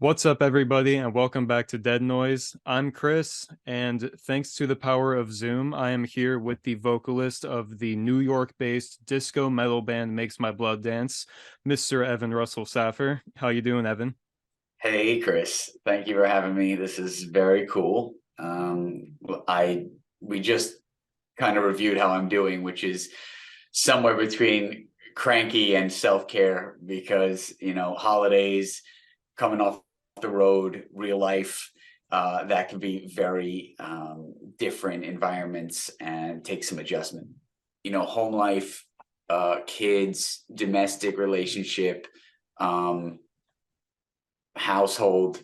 What's up, everybody, and welcome back to Dead Noise. I'm Chris, and thanks to the power of Zoom, I am here with the vocalist of the New York-based disco metal band Makes My Blood Dance, Mr. Evan Russell Saffer. How you doing, Evan? Hey, Chris. Thank you for having me. This is very cool. I we just kind of reviewed how I'm doing, which is somewhere between cranky and self-care because, holidays, coming off the road, real life, that can be very different environments and take some adjustment. Home life, kids, domestic relationship, um, household,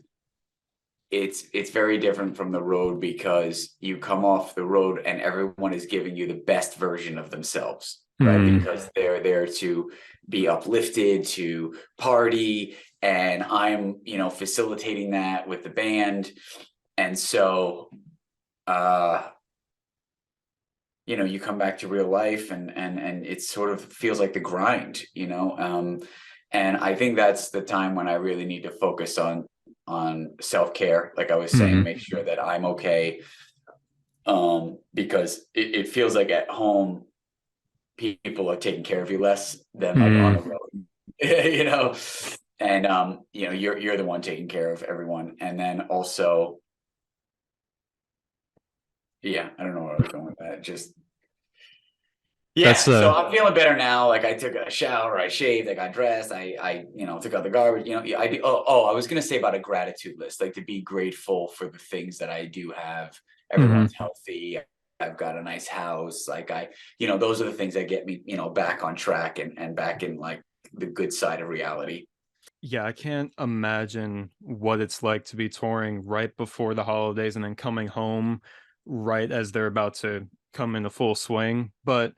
it's very different from the road because you come off the road and everyone is giving you the best version of themselves, right? Hmm. Because they're there to be uplifted, to party, and I'm, facilitating that with the band. And so you come back to real life and it sort of feels like the grind. And I think that's the time when I really need to focus on self-care, like I was saying, Hmm. make sure that I'm okay. Because it feels like at home people are taking care of you less than like on Hmm. the road. you know and you're the one taking care of everyone. And then also, yeah, I don't know where I was going with that. Just That's Yeah, so I'm feeling better now. Like I took a shower, I shaved, I got dressed, I took out the garbage. I do. I was gonna say about a gratitude list, like to be grateful for the things that I do have. hmm. Everyone's healthy. I've got a nice house. Those are the things that get me, back on track and back in like the good side of reality. Yeah, I can't imagine what it's like to be touring right before the holidays and then coming home right as they're about to come into full swing. But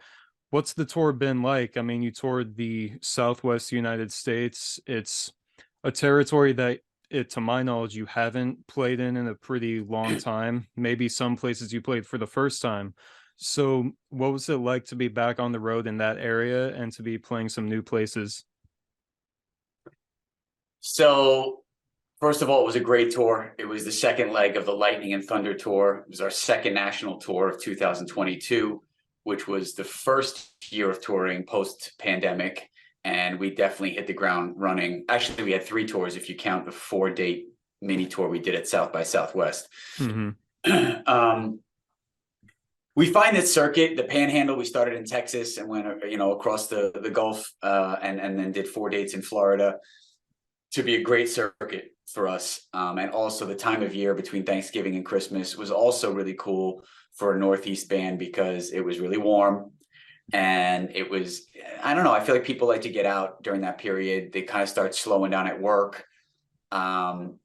what's the tour been like? I mean, you toured the Southwest United States. It's a territory that, to my knowledge, you haven't played in a pretty long time. Maybe some places you played for the first time. So, what was it like to be back on the road in that area and to be playing some new places? So first of all, it was a great tour. It was the second leg of the Lightning and Thunder tour. It was our second national tour of 2022, which was the first year of touring post pandemic. And we definitely hit the ground running. Actually, we had three tours if you count the 4-date mini tour we did at South by Southwest. Hmm. um, we find this circuit, the Panhandle. We started in Texas and went, across the Gulf, and then did 4 dates in Florida, to be a great circuit for us. And also the time of year between Thanksgiving and Christmas was also really cool for a Northeast band because it was really warm. And it was, I don't know, I feel like people like to get out during that period. They kind of start slowing down at work. Um,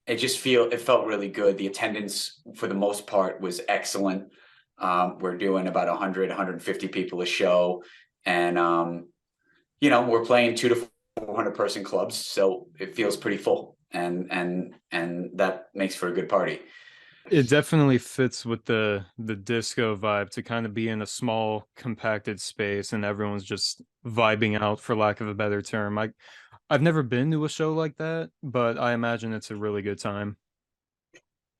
it felt really good. The attendance for the most part was excellent. We're doing about 100, 150 people a show. And, we're playing 2 to 400 person clubs, so it feels pretty full, and that makes for a good party. It definitely fits with the disco vibe to kind of be in a small compacted space and everyone's just vibing out, for lack of a better term. I've never been to a show like that, but I imagine it's a really good time.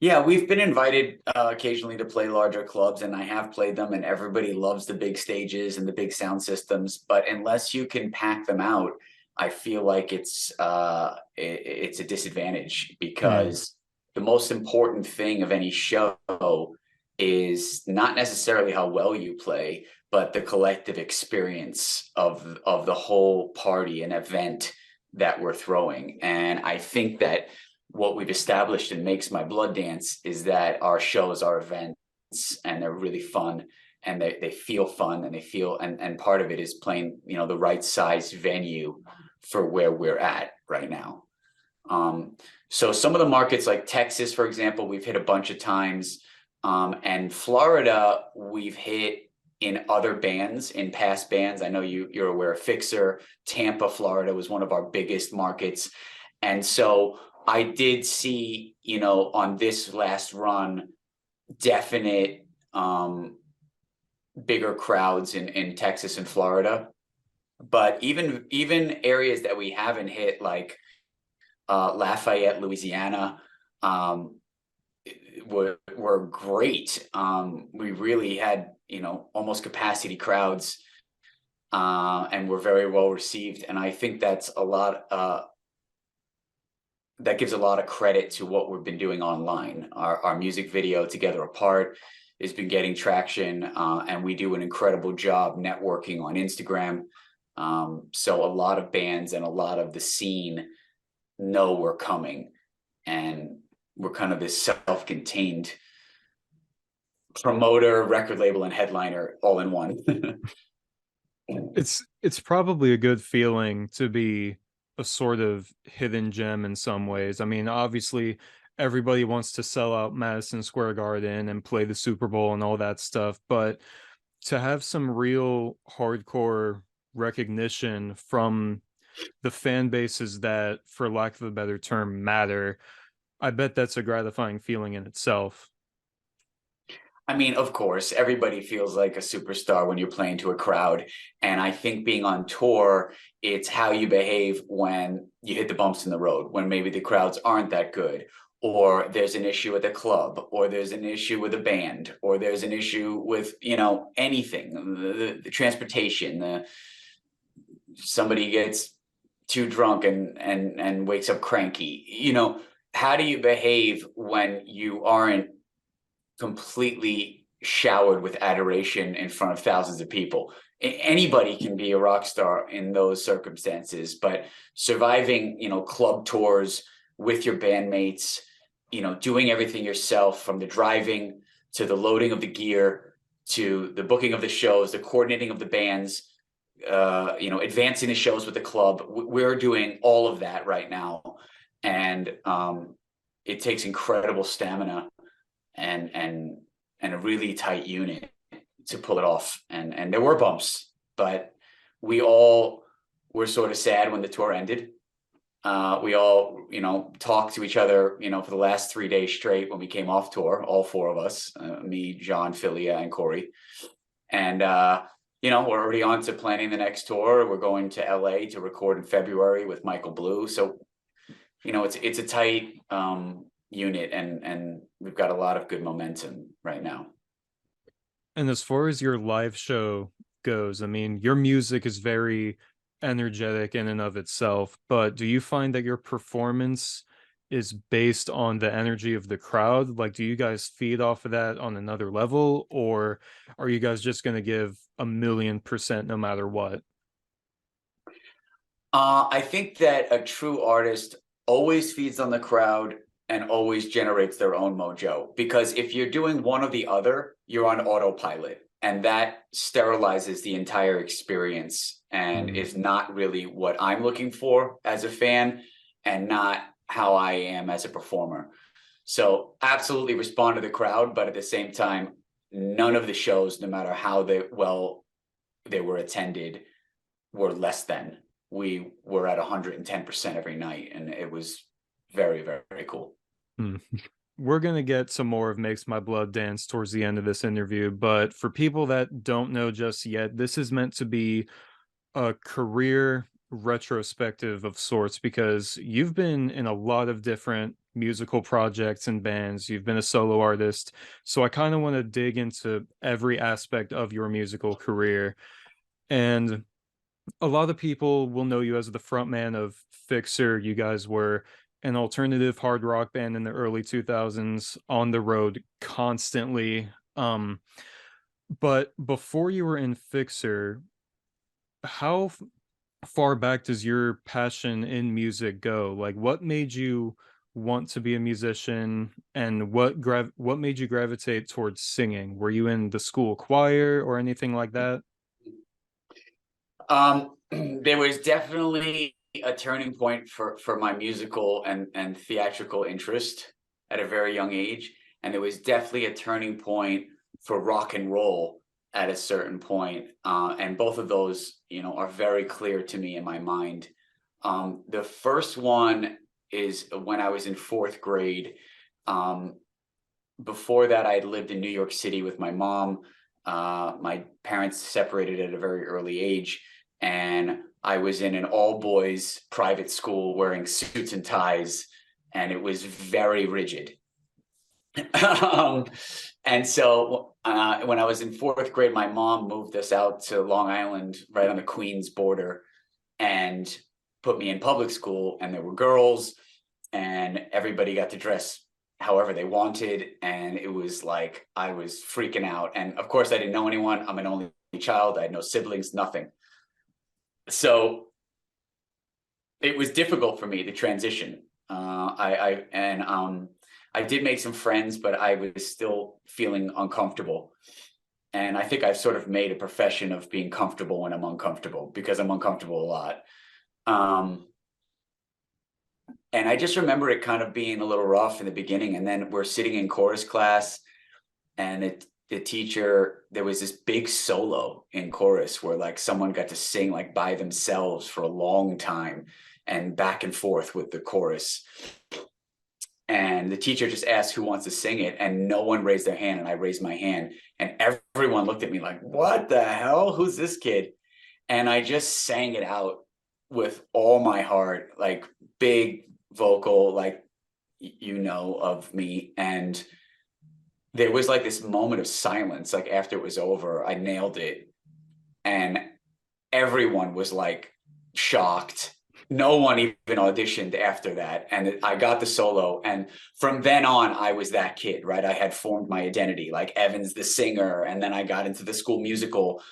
Yeah, we've been invited occasionally to play larger clubs, and I have played them, and everybody loves the big stages and the big sound systems. But unless you can pack them out, I feel like it's a disadvantage Mm. because the most important thing of any show is not necessarily how well you play, but the collective experience of the whole party and event that we're throwing. And I think that what we've established in Makes My Blood Dance is that our shows are events and they're really fun, and they feel fun, and they feel, and part of it is playing, the right size venue for where we're at right now. So some of the markets like Texas, for example, we've hit a bunch of times. And Florida, we've hit in other bands, in past bands. I know you're aware of Fixer. Tampa, Florida was one of our biggest markets. And so I did see, on this last run, definite bigger crowds in Texas and Florida. But even areas that we haven't hit, like Lafayette, Louisiana, were great. We really had, almost capacity crowds, and were very well received. And I think that's a lot. That gives a lot of credit to what we've been doing online. Our music video, Together Apart, has been getting traction, and we do an incredible job networking on Instagram. So a lot of bands and a lot of the scene know we're coming, and we're kind of this self-contained promoter, record label, and headliner all in one. It's probably a good feeling to be a sort of hidden gem in some ways. I mean, obviously everybody wants to sell out Madison Square Garden and play the Super Bowl and all that stuff, but to have some real hardcore recognition from the fan bases that, for lack of a better term, matter, I bet that's a gratifying feeling in itself. I mean, of course, everybody feels like a superstar when you're playing to a crowd. And I think being on tour, it's how you behave when you hit the bumps in the road, when maybe the crowds aren't that good, or there's an issue with a club, or there's an issue with a band, or there's an issue with, anything, the transportation, somebody gets too drunk and wakes up cranky. How do you behave when you aren't completely showered with adoration in front of thousands of people? Anybody can be a rock star in those circumstances, but surviving, club tours with your bandmates, doing everything yourself, from the driving to the loading of the gear to the booking of the shows, the coordinating of the bands, advancing the shows with the club. We're doing all of that right now. And it takes incredible stamina and a really tight unit to pull it off. And there were bumps, but we all were sort of sad when the tour ended. We all, talked to each other, for the last 3 days straight when we came off tour, all four of us, me, John, Philia, and Corey. And, we're already on to planning the next tour. We're going to LA to record in February with Michael Blue. So, it's a tight unit, and we've got a lot of good momentum right now. And as far as your live show goes, I mean, your music is very energetic in and of itself, but do you find that your performance is based on the energy of the crowd? Like, do you guys feed off of that on another level, or are you guys just going to give 1,000,000% no matter what? I think that a true artist always feeds on the crowd and always generates their own mojo, because if you're doing one or the other, you're on autopilot, and that sterilizes the entire experience and is not really what I'm looking for as a fan, and not how I am as a performer. So absolutely respond to the crowd, but at the same time, none of the shows, no matter how well they were attended, were less than. We were at 110% every night, and it was very, very, very cool. We're going to get some more of Makes My Blood Dance towards the end of this interview, but for people that don't know just yet, this is meant to be a career retrospective of sorts, because you've been in a lot of different musical projects and bands. You've been a solo artist. So I kind of want to dig into every aspect of your musical career. And a lot of people will know you as the frontman of Fixer. You guys were an alternative hard rock band in the early 2000s, on the road constantly. But before you were in Fixer, how far back does your passion in music go? Like, what made you want to be a musician, and what made you gravitate towards singing? Were you in the school choir or anything like that? There was definitely a turning point for my musical and theatrical interest at a very young age, and there was definitely a turning point for rock and roll at a certain point, and both of those, are very clear to me in my mind. The first one is when I was in fourth grade. Before that, I had lived in New York City with my mom. My parents separated at a very early age, and I was in an all boys private school wearing suits and ties, and it was very rigid. um, and so when I was in fourth grade, my mom moved us out to Long Island, right on the Queens border, and put me in public school. And there were girls, and everybody got to dress however they wanted. And it was like I was freaking out. And of course, I didn't know anyone. I'm an only child. I had no siblings, nothing. So it was difficult for me to transition. I did make some friends, but I was still feeling uncomfortable. And I think I've sort of made a profession of being comfortable when I'm uncomfortable, because I'm uncomfortable a lot. And I just remember it kind of being a little rough in the beginning. And then we're sitting in chorus class, and the teacher, there was this big solo in chorus where like someone got to sing like by themselves for a long time and back and forth with the chorus. And the teacher just asked who wants to sing it, and no one raised their hand, and I raised my hand, and everyone looked at me like, what the hell? Who's this kid? And I just sang it out with all my heart, like big vocal, like, you know, of me. And there was like this moment of silence, like after it was over, I nailed it. And everyone was like shocked. No one even auditioned after that. And I got the solo. And from then on, I was that kid, right? I had formed my identity, like Evan's the singer. And then I got into the school musical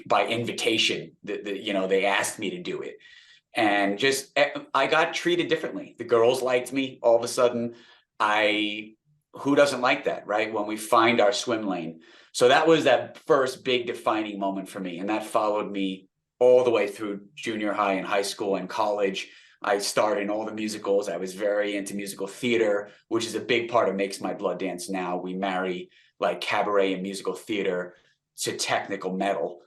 by invitation. You know, they asked me to do it. And just, I got treated differently. The girls liked me all of a sudden. Who doesn't like that, right? When we find our swim lane. So that was that first big defining moment for me. And that followed me all the way through junior high and high school and college. I starred in all the musicals. I was very into musical theater, which is a big part of Makes My Blood Dance now. We marry like cabaret and musical theater to technical metal,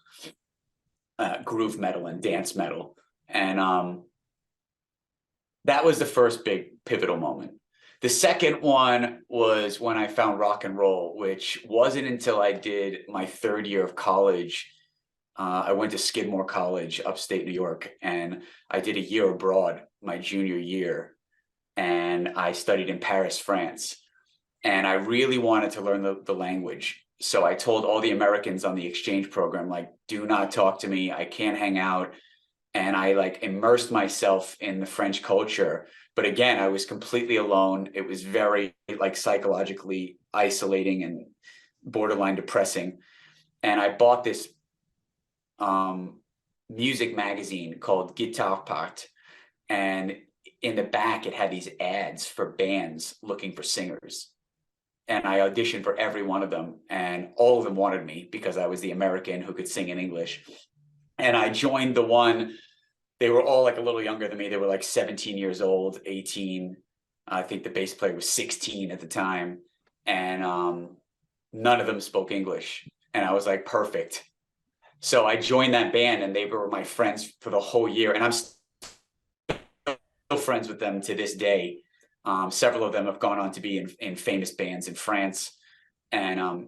groove metal and dance metal. And that was the first big pivotal moment. The second one was when I found rock and roll, which wasn't until I did my third year of college. I went to Skidmore College, upstate New York, and I did a year abroad my junior year. And I studied in Paris, France. And I really wanted to learn the language. So I told all the Americans on the exchange program, like, do not talk to me. I can't hang out. And I like immersed myself in the French culture. But again, I was completely alone. It was very like psychologically isolating and borderline depressing. And I bought this music magazine called Guitar Part. And in the back, it had these ads for bands looking for singers. And I auditioned for every one of them. And all of them wanted me because I was the American who could sing in English. And I joined the one. They were all like a little younger than me. They were like 17 years old, 18. I think the bass player was 16 at the time. And none of them spoke English. And I was like, perfect. So I joined that band, and they were my friends for the whole year. And I'm still friends with them to this day. Several of them have gone on to be in famous bands in France. And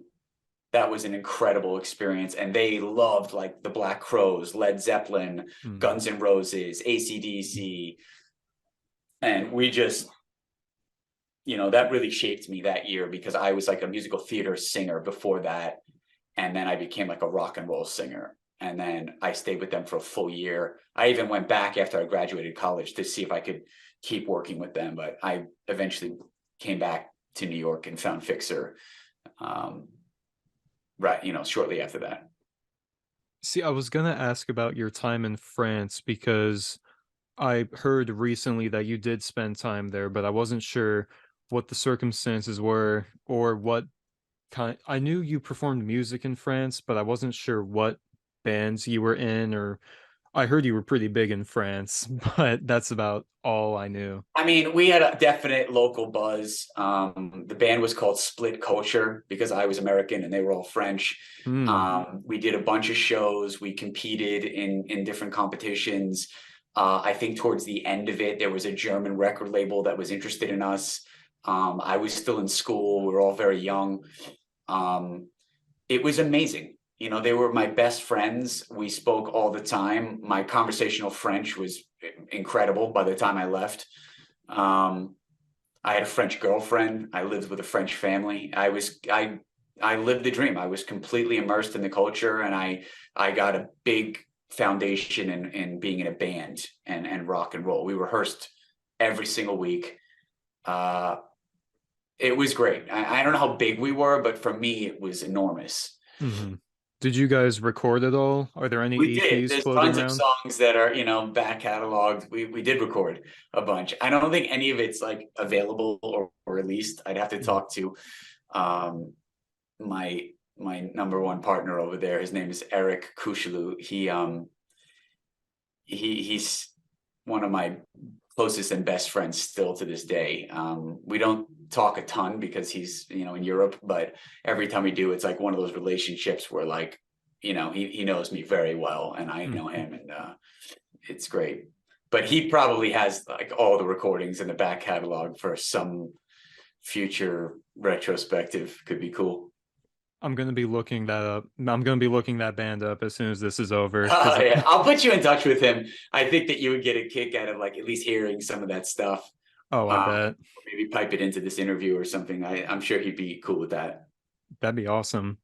that was an incredible experience. And they loved like the Black Crowes, Led Zeppelin, Guns N' Roses, AC/DC. And we just, you know, that really shaped me that year, because I was like a musical theater singer before that. And then I became like a rock and roll singer. And then I stayed with them for a full year. I even went back after I graduated college to see if I could keep working with them. But I eventually came back to New York and found Fixer. Right, you know, shortly after that. See, I was gonna ask about your time in France because I heard recently that you did spend time there, but I wasn't sure what the circumstances were or what kind. I knew you performed music in France, but I wasn't sure what bands you were in, or I heard you were pretty big in France, but that's about all I knew. I mean, we had a definite local buzz. The band was called Split Culture because I was American and they were all French. Hmm. We did a bunch of shows. We competed in different competitions. I think towards the end of it, there was a German record label that was interested in us. I was still in school. We were all very young. It was amazing. You know, they were my best friends. We spoke all the time. My conversational French was incredible by the time I left. Um, I had a French girlfriend. I lived with a French family. I lived the dream. I was completely immersed in the culture, and I got a big foundation in being in a band and rock and roll. We rehearsed every single week. Uh, it was great. I don't know how big we were, but for me, it was enormous. Hmm. Did you guys record it all? Are there any We did. EPs There's floating tons of around? songs that are, back cataloged. We did record a bunch. I don't think any of it's like available or released. I'd have to Mhm. talk to um my number one partner over there. His name is Eric Kushelu. He's one of my closest and best friends still to this day. We don't talk a ton because he's, in Europe, but every time we do, it's like one of those relationships where like, he knows me very well and I know Mhm. him, and it's great. But he probably has like all the recordings in the back catalog for some future retrospective. Could be cool. I'm gonna be looking that up. I'm gonna be looking that band up as soon as this is over. Because Yeah, I'll put you in touch with him. I think that you would get a kick out of like at least hearing some of that stuff. oh, I bet Or maybe pipe it into this interview or something. I'm sure he'd be cool with that. that'd be awesome.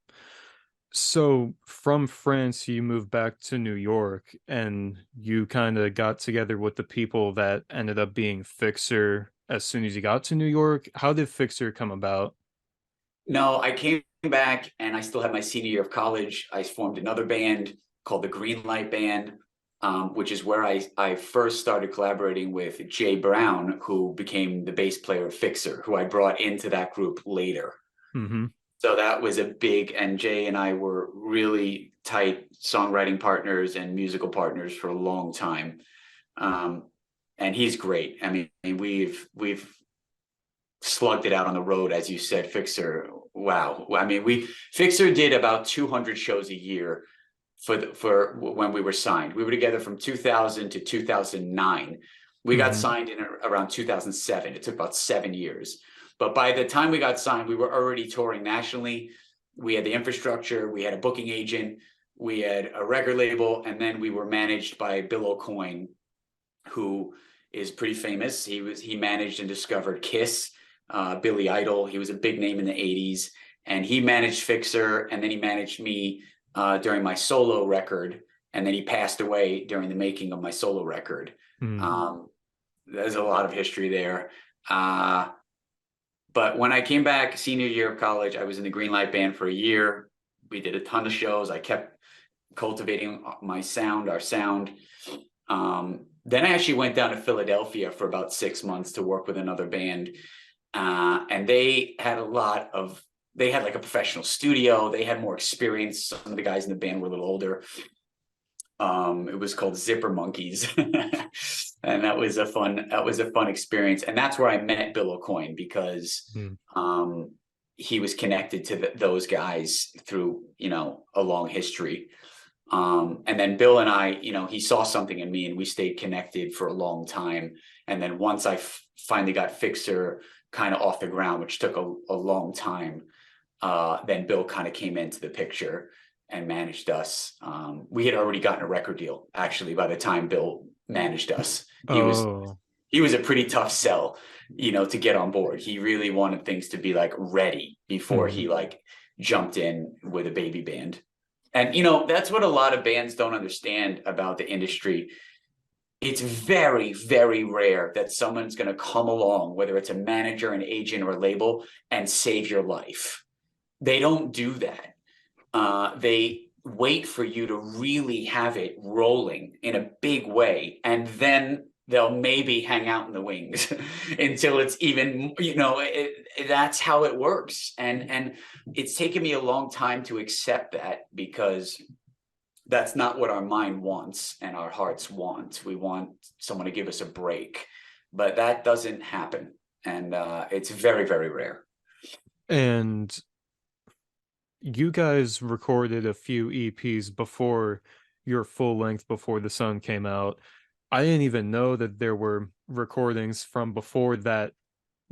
So from France, you moved back to New York, and you kind of got together with the people that ended up being Fixer as soon as you got to New York. How did Fixer come about? No, I came back and I still had my senior year of college. I formed another band called the Green Light Band, which is where I first started collaborating with Jay Brown, who became the bass player of Fixer, who I brought into that group later. Hmm. So that was a big, and Jay and I were really tight songwriting partners and musical partners for a long time. Um, and he's great. I mean, we've slugged it out on the road, as you said. Fixer, wow. I mean, we Fixer did about 200 shows a year for when we were signed. We were together from 2000 to 2009. We got Hmm. signed in around 2007. It took about 7 years. But by the time we got signed, we were already touring nationally. We had the infrastructure, we had a booking agent, we had a record label, and then we were managed by Bill O'Coin, who is pretty famous. He managed and discovered Kiss, Billy Idol. He was a big name in the '80s, and he managed Fixer, and then he managed me during my solo record, and then he passed away during the making of my solo record. Hmm. There's a lot of history there. But when I came back senior year of college, I was in the Greenlight Band for a year. We did a ton of shows. I kept cultivating my sound, our sound. Then I actually went down to Philadelphia for about 6 months to work with another band. And they had like a professional studio. They had more experience. Some of the guys in the band were a little older. It was called Zipper Monkeys. And that was a fun experience. And that's where I met Bill O'Coin, because Hmm. he was connected to those guys through, a long history. And then Bill and I, he saw something in me and we stayed connected for a long time. And then once I finally got Fixer kind of off the ground, which took a long time, then Bill kind of came into the picture and managed us. We had already gotten a record deal, actually, by the time Bill managed us. Oh. He was a pretty tough sell, to get on board. He really wanted things to be like ready before Hmm. he like jumped in with a baby band. And that's what a lot of bands don't understand about the industry. It's very, very rare that someone's going to come along, whether it's a manager, an agent, or a label, and save your life. They don't do that. They wait for you to really have it rolling in a big way, and then they'll maybe hang out in the wings until it's even, that's how it works. And it's taken me a long time to accept that, because that's not what our mind wants and our hearts want. We want someone to give us a break, but that doesn't happen. And it's very, very rare. And you guys recorded a few EPs before your full length Before the Sun came out. I didn't even know that there were recordings from before that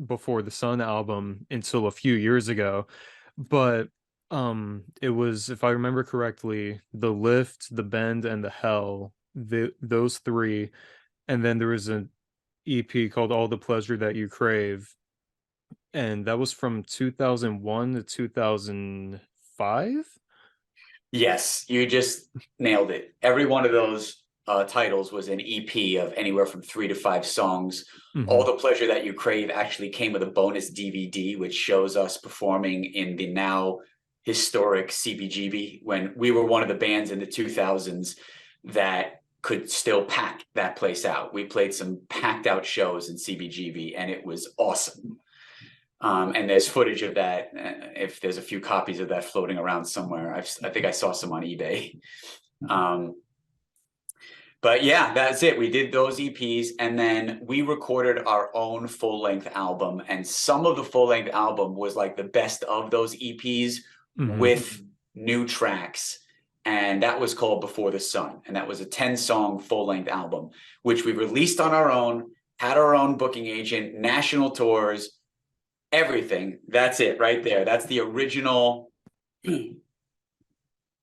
Before the Sun album until a few years ago. But It was, if I remember correctly, the Lift, the Bend, and the Hell. Those three, and then there was an EP called All the Pleasure That You Crave, and that was from 2001 to 2005. Yes, you just nailed it. Every one of those titles was an EP of anywhere from 3 to 5 songs. Mm-hmm. All the Pleasure That You Crave actually came with a bonus DVD, which shows us performing in the now historic CBGB, when we were one of the bands in the 2000s that could still pack that place out. We played some packed out shows in CBGB, and it was awesome. And there's footage of that. If there's a few copies of that floating around somewhere, I think I saw some on eBay. But yeah, that's it. We did those EPs, and then we recorded our own full-length album. And some of the full-length album was like the best of those EPs Mm-hmm. with new tracks. And that was called Before the Sun. And that was a 10-song full-length album, which we released on our own, had our own booking agent, national tours, everything. That's it right there. That's the original. Can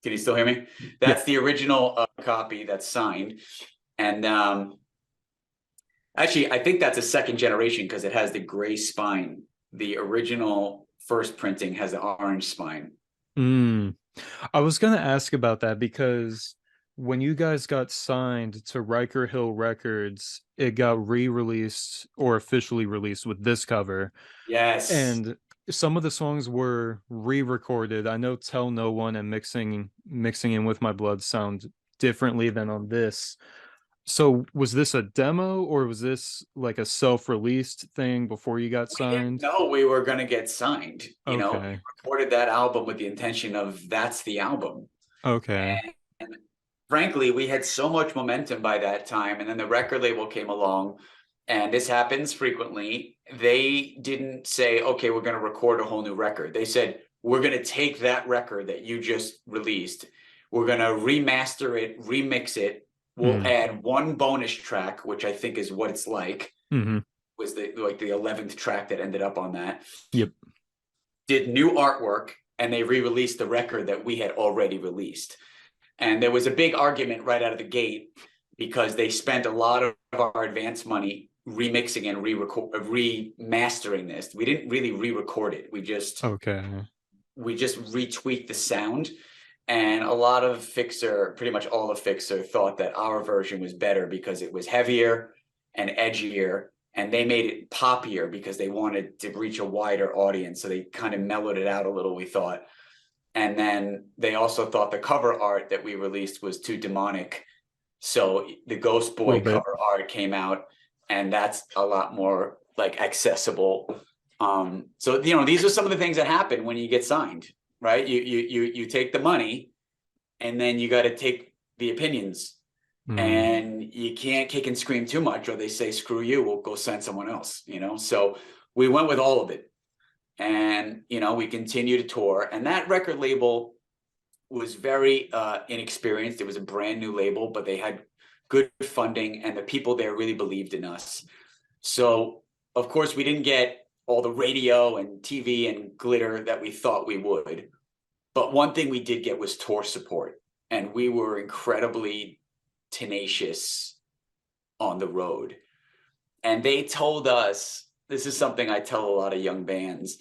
you still hear me? Yeah. That's the original copy that's signed. And actually, I think that's a second generation because it has the gray spine. The original first printing has the orange spine. I was gonna ask about that because when you guys got signed to Riker Hill Records, it got re-released or officially released with this cover. Yes. And some of the songs were re-recorded. I know Tell No One and Mixing In With My Blood sound differently than on this. So was this a demo or was this like a self-released thing before you got We didn't signed? know we were going to get signed. You know, we Okay. recorded that album with the intention of that's the album. Okay. And frankly, we had so much momentum by that time. And then the record label came along, and this happens frequently. They didn't say, okay, we're going to record a whole new record. They said, we're going to take that record that you just released. We're going to remaster it, remix it. We'll Mm. add one bonus track, which I think is What It's Like, Mm-hmm. was the 11th track that ended up on that. Yep. Did new artwork, and they re-released the record that we had already released. And there was a big argument right out of the gate because they spent a lot of our advance money remixing and remastering this. We didn't really re-record it. We just retweaked the sound. And a lot of Fixer, pretty much all of Fixer, thought that our version was better because it was heavier and edgier, and they made it poppier because they wanted to reach a wider audience. So they kind of mellowed it out a little, we thought. And then they also thought the cover art that we released was too demonic. So the Ghost Boy cover art came out, and that's a lot more like accessible. So, you know, these are some of the things that happen when you get signed, right? You take the money, and then you got to take the opinions. And you can't kick and scream too much, or they say, screw you, we'll go send someone else, you know? So we went with all of it. And, you know, we continue to tour. And that record label was very inexperienced. It was a brand new label, but they had good funding, and the people there really believed in us. So, of course, we didn't get all the radio and TV and glitter that we thought we would. But one thing we did get was tour support. And we were incredibly tenacious on the road. And they told us, this is something I tell a lot of young bands.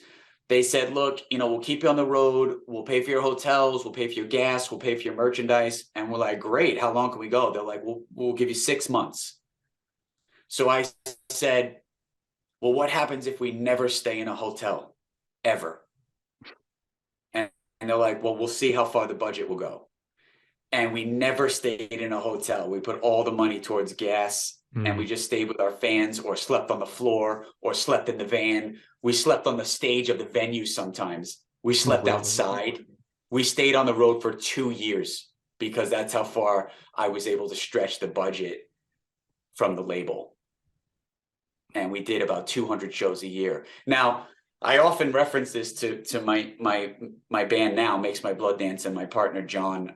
They said, look, you know, we'll keep you on the road. We'll pay for your hotels. We'll pay for your gas. We'll pay for your merchandise. And we're like, great. How long can we go? They're like, we'll give you 6 months. So I said, well, what happens if we never stay in a hotel ever? And they're like, well, we'll see how far the budget will go. And we never stayed in a hotel. We put all the money towards gas, and we just stayed with our fans, or slept on the floor, or slept in the van. We slept on the stage of the venue sometimes. We slept outside. We stayed on the road for 2 years because that's how far I was able to stretch the budget from the label. And we did about 200 shows a year. Now, I often reference this to my band now, Makes My Blood Dance, and my partner John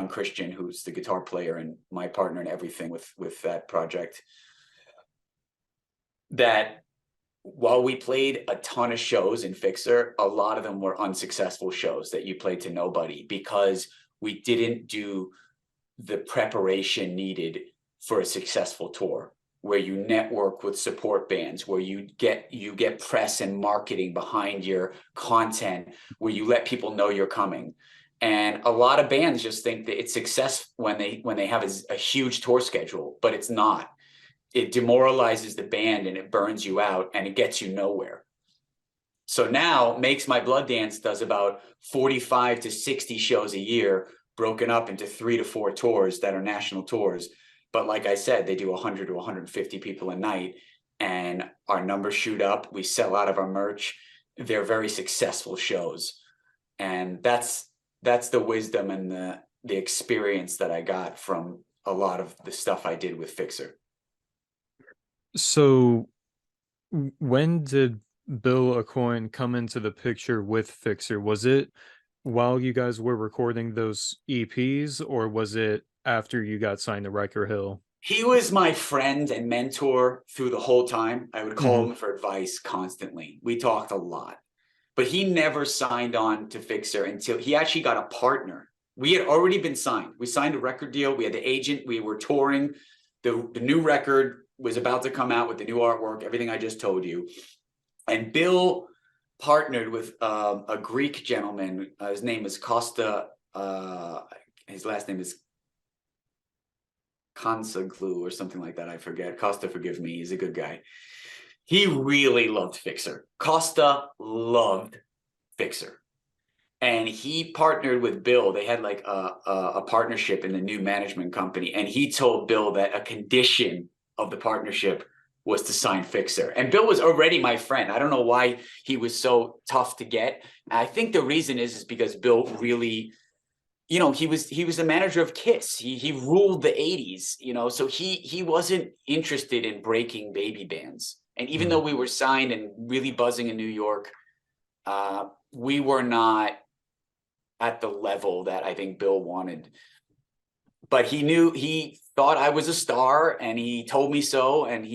Christian, who's the guitar player and my partner in everything with that project. That while we played a ton of shows in Fixer, a lot of them were unsuccessful shows that you played to nobody because we didn't do the preparation needed for a successful tour, where you network with support bands, where you get press and marketing behind your content, where you let people know you're coming. And a lot of bands just think that it's success when they have a huge tour schedule, but it's not. It demoralizes the band and it burns you out and it gets you nowhere. So now Makes My Blood Dance does about 45 to 60 shows a year, broken up into 3 to 4 tours that are national tours. But like I said, they do 100 to 150 people a night, and our numbers shoot up. We sell out of our merch. They're very successful shows. And that's the wisdom and the experience that I got from a lot of the stuff I did with Fixer. So when did Bill Aucoin come into the picture with Fixer? Was it while you guys were recording those EPs, or was it after you got signed to Riker Hill? He was my friend and mentor through the whole time. I would call Mhm. him for advice constantly. We talked a lot, but he never signed on to Fixer until he actually got a partner. We had already been signed. We signed a record deal. We had the agent. We were touring. The new record was about to come out with the new artwork, everything I just told you. And Bill partnered with a Greek gentleman. His name is Costa. His last name is Consaglu or something like that. I forget. Costa, forgive me. He's a good guy. He really loved Fixer. Costa loved Fixer. And he partnered with Bill. They had like a partnership in the new management company. And he told Bill that a condition of the partnership was to sign Fixer. And Bill was already my friend. I don't know why he was so tough to get. I think the reason is because Bill really, you know, he was the manager of Kiss. He ruled the 80s, you know, so he wasn't interested in breaking baby bands. And even though we were signed and really buzzing in New York, we were not at the level that I think Bill wanted. But he thought I was a star, and he told me so. And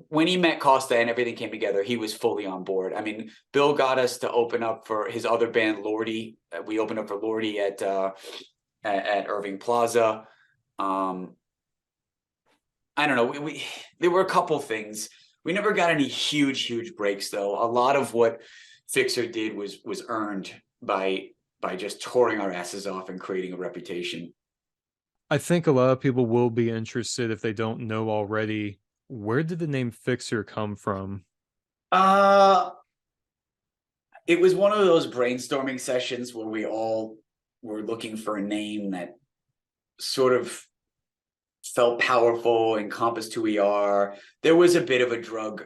when he met Costa and everything came together, he was fully on board. I mean, Bill got us to open up for his other band, Lordy. We opened up for Lordy at Irving Plaza. I don't know. There were a couple things. We never got any huge breaks though. A lot of what Fixer did was earned by just touring our asses off and creating a reputation. I think a lot of people will be interested if they don't know already. Where did the name Fixer come from? Uh it was one of those brainstorming sessions where we all were looking for a name that sort of felt powerful, encompassed who we are. There was a bit of a drug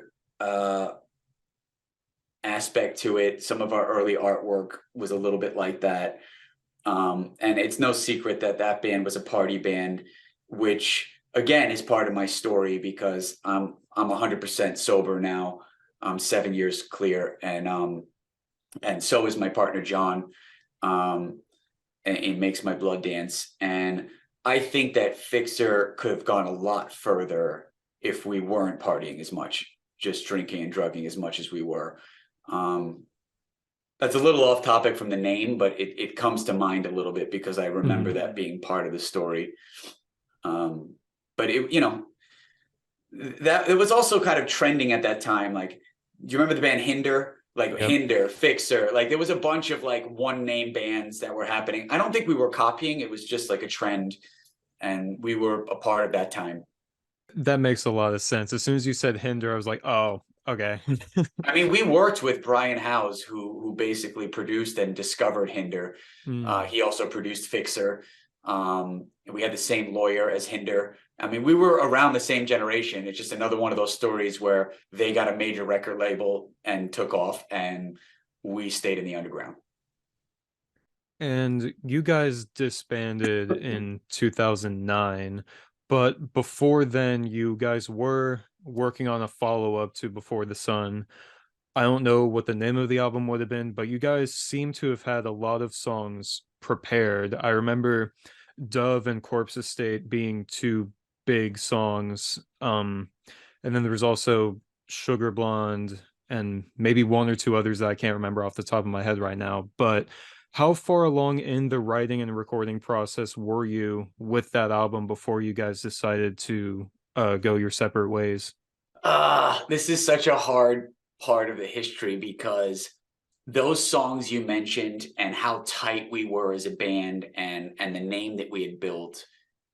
aspect to it. Some of our early artwork was a little bit like that. And it's no secret that that band was a party band, which again is part of my story because I'm 100% sober now. I'm 7 years clear, and so is my partner John. And it makes my blood dance. And I think that Fixer could have gone a lot further if we weren't partying as much, just drinking and drugging as much as we were. That's a little off topic from the name, but it comes to mind a little bit because I remember that being part of the story. But it, you know, that it was also kind of trending at that time. Like, do you remember the band Hinder? Like Yep. Hinder, Fixer, like there was a bunch of like one name bands that were happening. I don't think we were copying. It was just like a trend, and we were a part of that time. That makes a lot of sense. As soon as you said Hinder, I was like, oh, okay. I mean, we worked with Brian Howes, who basically produced and discovered Hinder. He also produced Fixer. We had the same lawyer as Hinder. I mean, we were around the same generation. It's just another one of those stories where they got a major record label and took off, and we stayed in the underground. And you guys disbanded in 2009, but before then, you guys were working on a follow-up to Before the Sun. I don't know what the name of the album would have been, but you guys seem to have had a lot of songs prepared. I remember Dove and Corpse Estate being two big songs. And then there was also Sugar Blonde, and maybe one or two others that I can't remember off the top of my head right now. But how far along in the writing and recording process were you with that album before you guys decided to go your separate ways? This is such a hard part of the history because those songs you mentioned and how tight we were as a band and the name that we had built,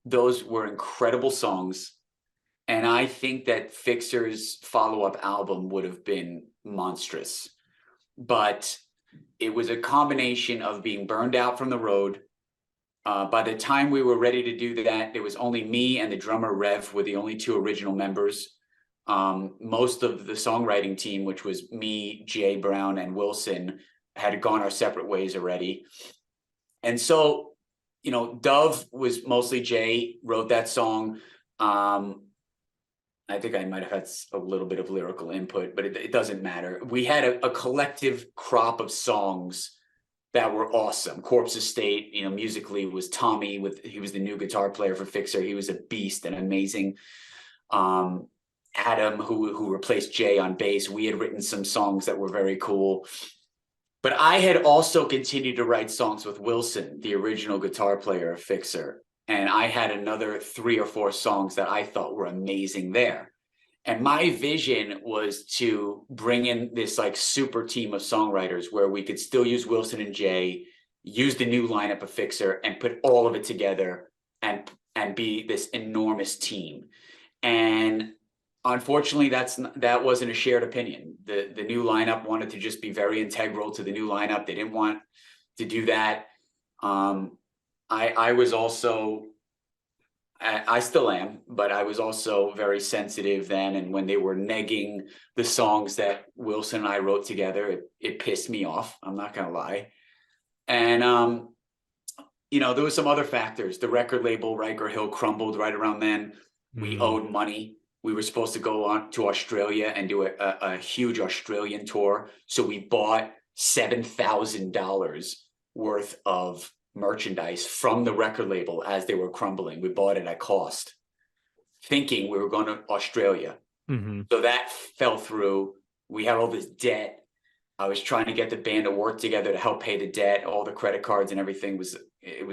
those were incredible songs. And I think that Fixer's follow-up album would have been monstrous. But it was a combination of being burned out from the road. By the time we were ready to do that, there was only me and the drummer Rev were the only two original members. Most of the songwriting team, which was me, Jay Brown, and Wilson, had gone our separate ways already. And so, Dove was mostly Jay, wrote that song. I think I might have had a little bit of lyrical input, but it doesn't matter. We had a collective crop of songs that were awesome. Corpse Estate, musically was Tommy he was the new guitar player for Fixer. He was a beast and amazing. Adam, who replaced Jay on bass, we had written some songs that were very cool. But I had also continued to write songs with Wilson, the original guitar player of Fixer. And I had another 3 or 4 songs that I thought were amazing there. And my vision was to bring in this like super team of songwriters where we could still use Wilson and Jay, use the new lineup of Fixer, and put all of it together and be this enormous team. And unfortunately, that wasn't a shared opinion. The new lineup wanted to just be very integral to the new lineup. They didn't want to do that. I was also, I still am, but I was also very sensitive then. And when they were negging the songs that Wilson and I wrote together, it pissed me off. I'm not going to lie. And, there was some other factors. The record label, Riker Hill, crumbled right around then. We owed money. We were supposed to go on to Australia and do a huge Australian tour. So we bought $7,000 worth of merchandise from the record label as they were crumbling. We bought it at cost, thinking we were going to Australia. So that fell through. We had all this debt. I was trying to get the band to work together to help pay the debt. All the credit cards and everything was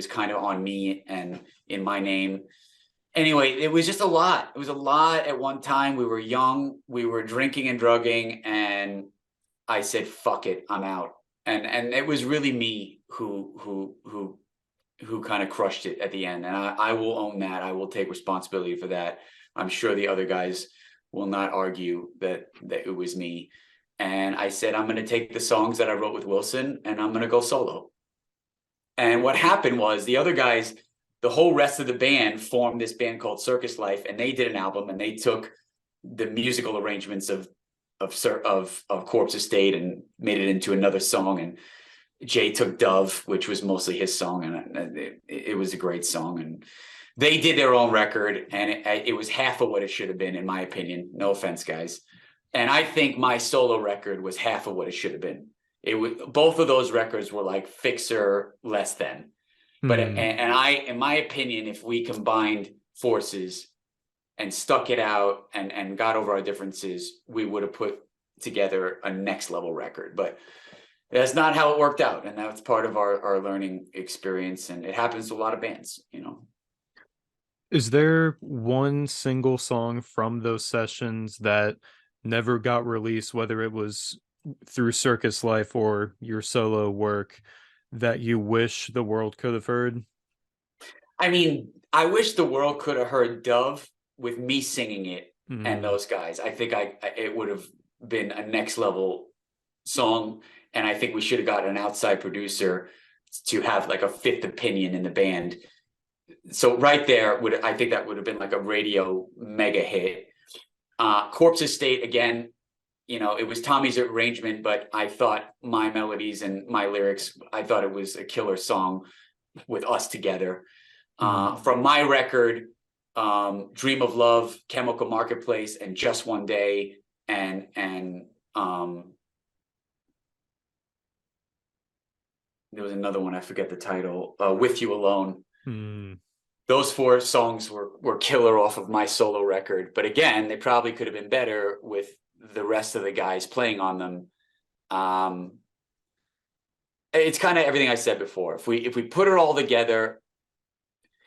kind of on me and in my name. Anyway, it was just a lot. It was a lot at one time. We were young, we were drinking and drugging, and I said, fuck it, I'm out. And it was really me who kind of crushed it at the end. And I will own that. I will take responsibility for that. I'm sure the other guys will not argue that it was me. And I said, I'm going to take the songs that I wrote with Wilson and I'm going to go solo. And what happened was the other guys, the whole rest of the band formed this band called Circus Life, and they did an album and they took the musical arrangements of Corpse Estate and made it into another song. And Jay took Dove, which was mostly his song, and it was a great song. And they did their own record, and it was half of what it should have been, in my opinion. No offense, guys. And I think my solo record was half of what it should have been. Both of those records were like Fixer less than. But in my opinion, if we combined forces and stuck it out and got over our differences, we would have put together a next level record. But that's not how it worked out, and that's part of our learning experience. And it happens to a lot of bands, Is there one single song from those sessions that never got released, whether it was through Circus Life or your solo work, that you wish the world could have heard? I mean, I wish the world could have heard Dove with me singing it and those guys. I think it would have been a next level song, and I think we should have gotten an outside producer to have like a fifth opinion in the band. So right there, I think that would have been like a radio mega hit. Corpse Estate, again, it was Tommy's arrangement, but I thought my melodies and my lyrics, I thought it was a killer song with us together. From my record, Dream of Love, Chemical Marketplace, and Just One Day, and there was another one, I forget the title, With You Alone. Those 4 songs were killer off of my solo record. But again, they probably could have been better with the rest of the guys playing on them. It's kind of everything I said before. If we put it all together,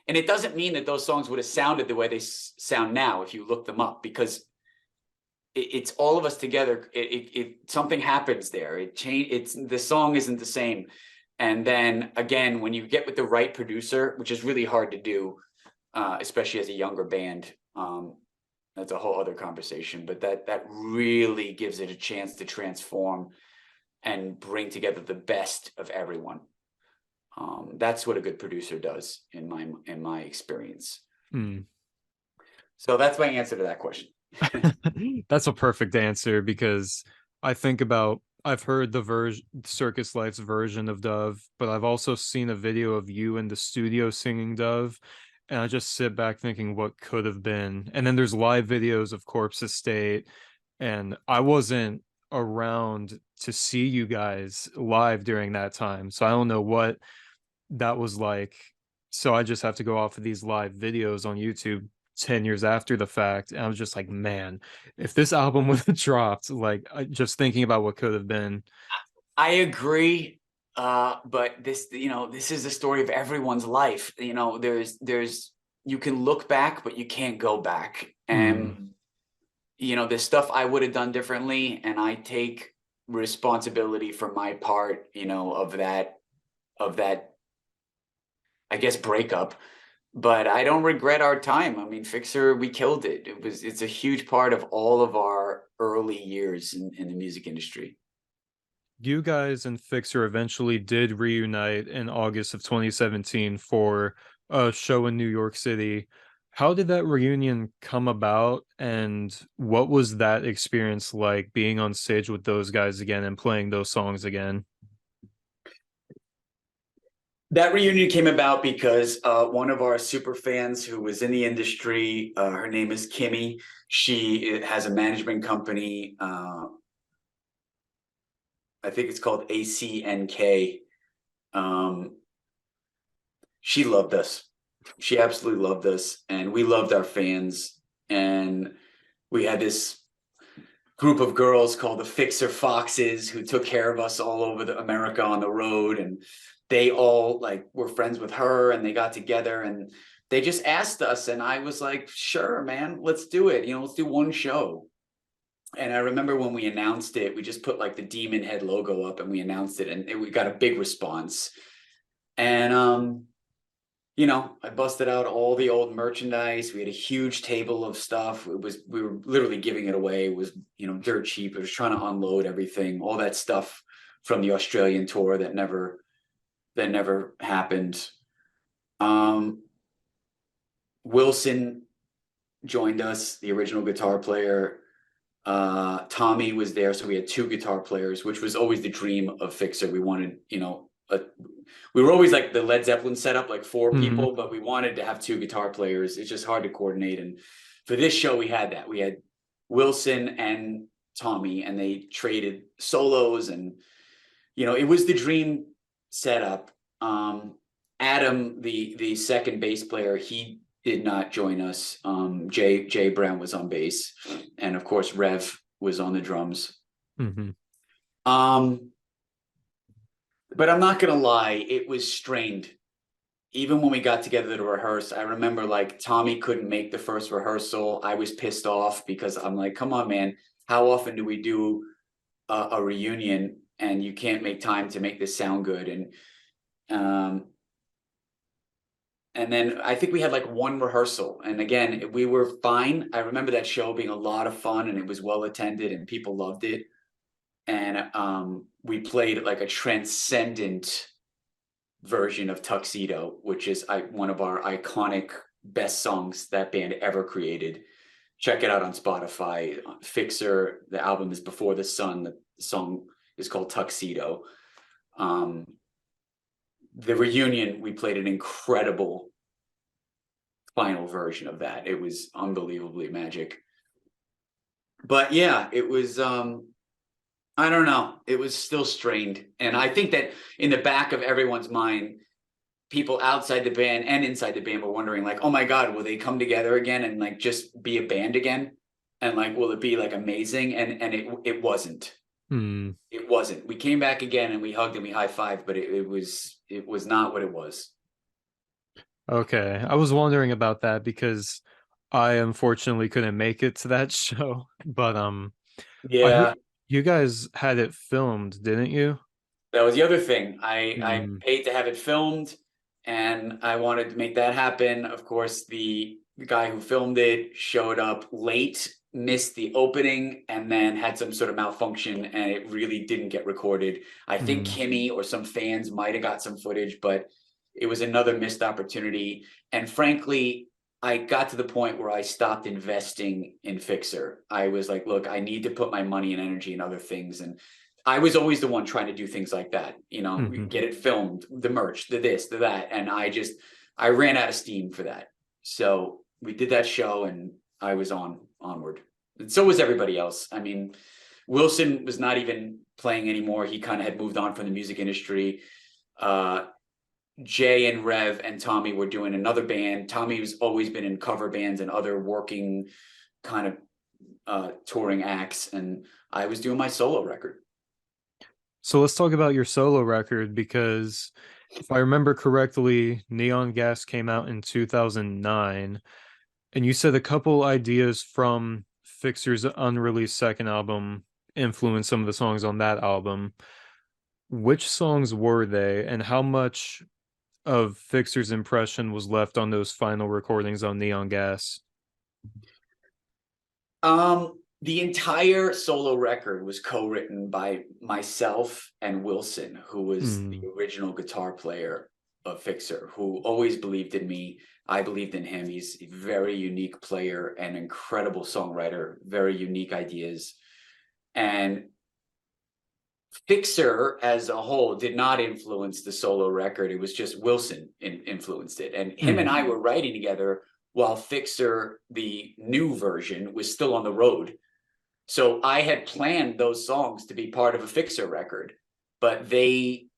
and it doesn't mean that those songs would have sounded the way they sound now if you look them up, because it's all of us together. Something happens there. It's the song isn't the same. And then again, when you get with the right producer, which is really hard to do, especially as a younger band, that's a whole other conversation. But that really gives it a chance to transform and bring together the best of everyone. That's what a good producer does, in my experience. So that's my answer to that question. That's a perfect answer, because I think about, I've heard the Circus Lights version of Dove, but I've also seen a video of you in the studio singing Dove, and I just sit back thinking what could have been. And then there's live videos of Corpse Estate, and I wasn't around to see you guys live during that time, so I don't know what that was like. So I just have to go off of these live videos on YouTube 10 years after the fact, and I was just like, man, if this album would have dropped, like, just thinking about what could have been. I agree, but this is the story of everyone's life. There's you can look back, but you can't go back. And there's stuff I would have done differently, and I take responsibility for my part, of that, I guess, breakup. But I don't regret our time. I mean, Fixer, we killed it. It's a huge part of all of our early years in the music industry. You guys and Fixer eventually did reunite in August of 2017 for a show in New York City. How did that reunion come about, and what was that experience like, being on stage with those guys again and playing those songs again? That reunion came about because one of our super fans who was in the industry, her name is Kimmy. She has a management company. I think it's called ACNK. She loved us. She absolutely loved us, and we loved our fans. And we had this group of girls called the Fixer Foxes who took care of us all over America on the road, and they all were friends with her, and they got together and they just asked us, and I was like, sure, man, let's do it. Let's do one show. And I remember when we announced it, we just put the Demon Head logo up and we announced it, and we got a big response. And I busted out all the old merchandise. We had a huge table of stuff. We were literally giving it away. It was, dirt cheap. It was trying to unload everything, all that stuff from the Australian tour that never happened. Wilson joined us, the original guitar player. Tommy was there, so we had two guitar players, which was always the dream of Fixer. We wanted, we were always like the Led Zeppelin setup, like four people, but we wanted to have two guitar players. It's just hard to coordinate. And for this show, we had that. We had Wilson and Tommy, and they traded solos, and it was the dream setup. Adam, the second bass player, he did not join us. Jay Brown was on bass, and of course Rev was on the drums. But I'm not gonna lie, it was strained. Even when we got together to rehearse, I remember Tommy couldn't make the first rehearsal. I was pissed off because I'm like, come on, man, how often do we do a reunion and you can't make time to make this sound good? And then I think we had one rehearsal, and again, we were fine. I remember that show being a lot of fun, and it was well attended and people loved it. And we played a transcendent version of Tuxedo, which is one of our iconic best songs that band ever created. Check it out on Spotify. Fixer, the album is Before the Sun. The song is called Tuxedo. The reunion, we played an incredible final version of that. It was unbelievably magic. But yeah, it was, I don't know, it was still strained. And I think that in the back of everyone's mind, people outside the band and inside the band were wondering oh my God, will they come together again and just be a band again? and like, will it be like amazing? And it wasn't. Hmm. It wasn't. We came back again and we hugged and we high-fived, but it was not what it was. Okay. I was wondering about that because I unfortunately couldn't make it to that show. But I heard Yeah, you guys had it filmed, didn't you? that was the other thing. I Hmm. paid to have it filmed, and I wanted to make that happen. Of course, the guy who filmed it showed up late, missed the opening, and then had some sort of malfunction, and it really didn't get recorded. I think Hmm. Kimmy or some fans might have got some footage, but it was another missed opportunity. And frankly, I got to the point where I stopped investing in Fixer. I was like, look, I need to put my money and energy in other things. And I was always the one trying to do things like that, Hmm. get it filmed, the merch, the this, the that. And I ran out of steam for that. So we did that show and I was onward. And so was everybody else. I mean, Wilson was not even playing anymore. He kind of had moved on from the music industry. Uh, Jay and Rev and Tommy were doing another band. Tommy's always been in cover bands and other working kind of touring acts. And I was doing my solo record. So let's talk about your solo record because if I remember correctly, Neon Gas came out in 2009, and you said a couple ideas from Fixer's unreleased second album influenced some of the songs on that album. Which songs were they, and how much of Fixer's impression was left on those final recordings on Neon Gas? The entire solo record was co-written by myself and Wilson, who was the Hmm. original guitar player of Fixer, who always believed in me. I believed in him. He's a very unique player and incredible songwriter, very unique ideas. And Fixer as a whole did not influence the solo record. It was just Wilson influenced it. And him and Hmm. I were writing together while Fixer, the new version, was still on the road. So I had planned those songs to be part of a Fixer record, but they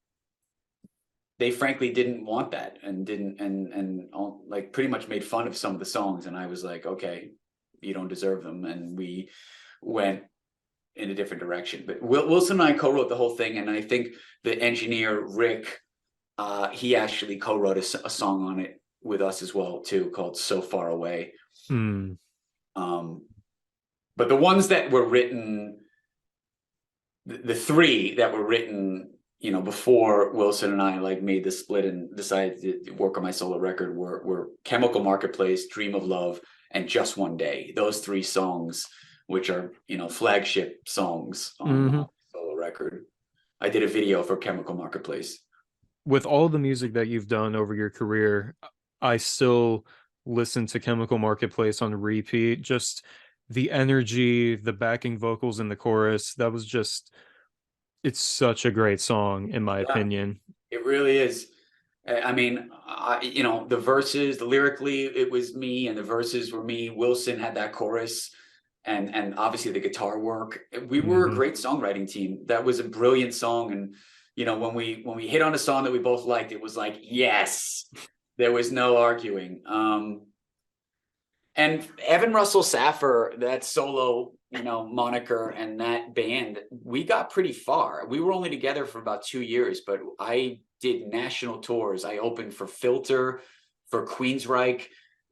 frankly didn't want that and didn't and like pretty much made fun of some of the songs. And I was like, okay, you don't deserve them. And we went in a different direction. But Wilson and I co-wrote the whole thing, and I think the engineer Rick, he actually co-wrote a song on it with us as well too, called "So Far Away." Hmm. Um, but the ones that were written, the three that were written, before Wilson and I like made the split and decided to work on my solo record were "Chemical Marketplace," "Dream of Love," and "Just One Day." Those three songs, which are flagship songs on Hmm. the solo record. I did a video for Chemical Marketplace. With all the music that you've done over your career, I still listen to Chemical Marketplace on repeat. Just the energy, the backing vocals in the chorus, that was just, it's such a great song, in my Yeah, opinion. it really is. I mean, the verses, lyrically, it was me, and the verses were me. Wilson had that chorus, and obviously the guitar work. We were a Hmm. great songwriting team. That was a brilliant song, and when we hit on a song that we both liked, it was like yes, there was no arguing. And Evan Russell Saffer, that solo, moniker and that band, we got pretty far. We were only together for about 2 years, but I did national tours. I opened for Filter, for Queensryche,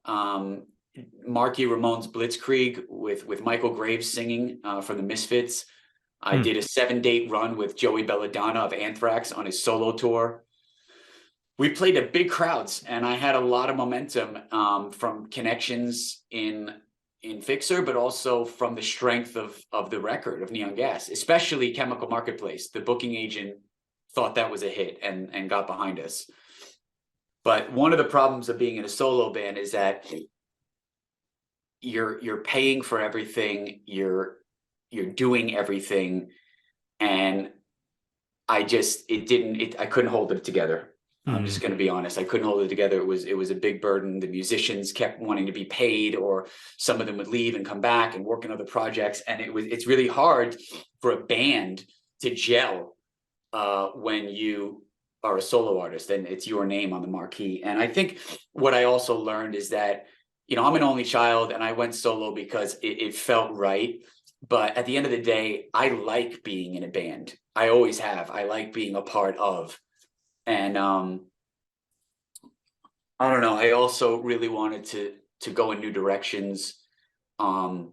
um, Marky Ramone's Blitzkrieg with Michael Graves singing from the Misfits. I Hmm. did a 7-date run with Joey Belladonna of Anthrax on his solo tour. We played to big crowds, and I had a lot of momentum from connections in Fixer, but also from the strength of the record of Neon Gas, especially Chemical Marketplace. The booking agent thought that was a hit and got behind us. But one of the problems of being in a solo band is that you're paying for everything, you're doing everything, and I couldn't hold it together. I'm Hmm. just going to be honest. I couldn't hold it together. It was a big burden. The musicians kept wanting to be paid, or some of them would leave and come back and work on other projects. And it's really hard for a band to gel when you are a solo artist and it's your name on the marquee. And I think what I also learned is that I'm an only child and I went solo because it felt right. But at the end of the day, I like being in a band. I always have. I like being a part of. And I don't know. I also really wanted to go in new directions. Um,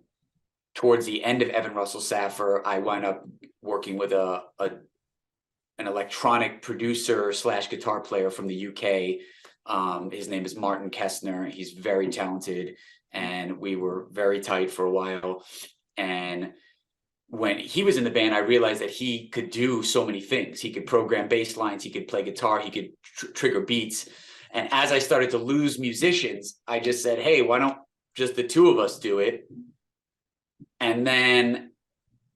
Towards the end of Evan Russell Saffer, I wound up working with an electronic producer slash guitar player from the UK. His name is Martin Kestner. He's very talented, and we were very tight for a while. And when he was in the band, I realized that he could do so many things. He could program bass lines, he could play guitar, he could trigger beats. And as I started to lose musicians, I just said, hey, why don't just the two of us do it? And then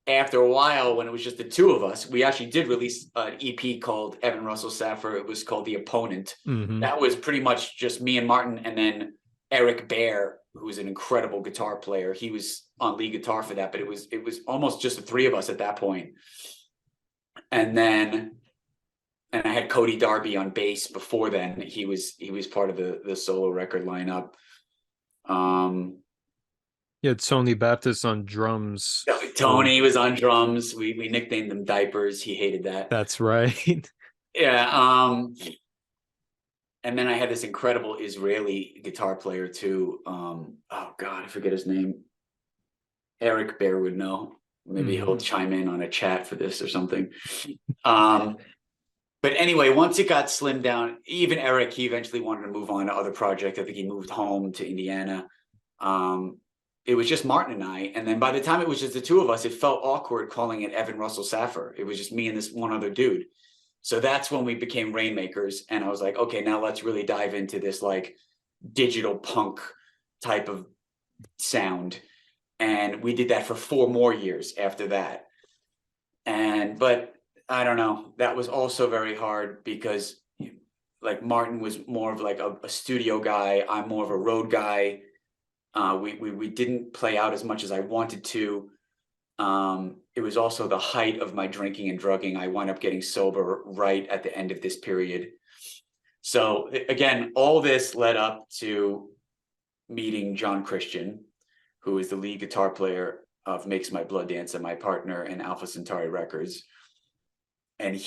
after a while, when it was just the two of us, we actually did release an EP called Evan Russell Saffer. It was called The Opponent. Mm-hmm. That was pretty much just me and Martin, and then Eric Baer, who was an incredible guitar player. He was on lead guitar for that, but it was almost just the three of us at that point. And I had Cody Darby on bass before then. He was part of the solo record lineup. Yeah, Tony Baptist on drums. Tony was on drums. We nicknamed them diapers. He hated that. That's right. Yeah. And then I had this incredible Israeli guitar player too. Oh God, I forget his name. Eric Baer would know. Maybe he'll chime in on a chat for this or something. But anyway, once it got slimmed down, even Eric, he eventually wanted to move on to other projects. I think he moved home to Indiana. It was just Martin and I. And then by the time it was just the two of us, it felt awkward calling it Evan Russell Saffer. It was just me and this one other dude. So that's when we became Rainmakers. And I was like, okay, now let's really dive into this like digital punk type of sound. And we did that for 4 more years after that. But I don't know, that was also very hard because like Martin was more of like a studio guy. I'm more of a road guy. We didn't play out as much as I wanted to. It was also the height of my drinking and drugging. I wound up getting sober right at the end of this period. So again, all this led up to meeting John Christian, who is the lead guitar player of Makes My Blood Dance and my partner in Alpha Centauri Records. And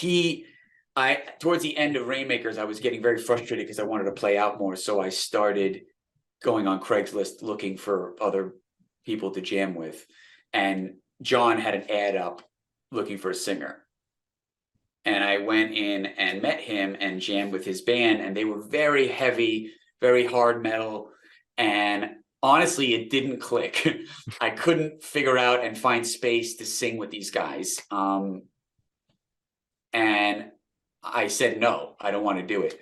towards the end of Rainmakers, I was getting very frustrated because I wanted to play out more. So I started going on Craigslist looking for other people to jam with. And John had an ad up looking for a singer. And I went in and met him and jammed with his band. And they were very heavy, very hard metal. And honestly, it didn't click. I couldn't figure out and find space to sing with these guys. And I said, no, I don't want to do it.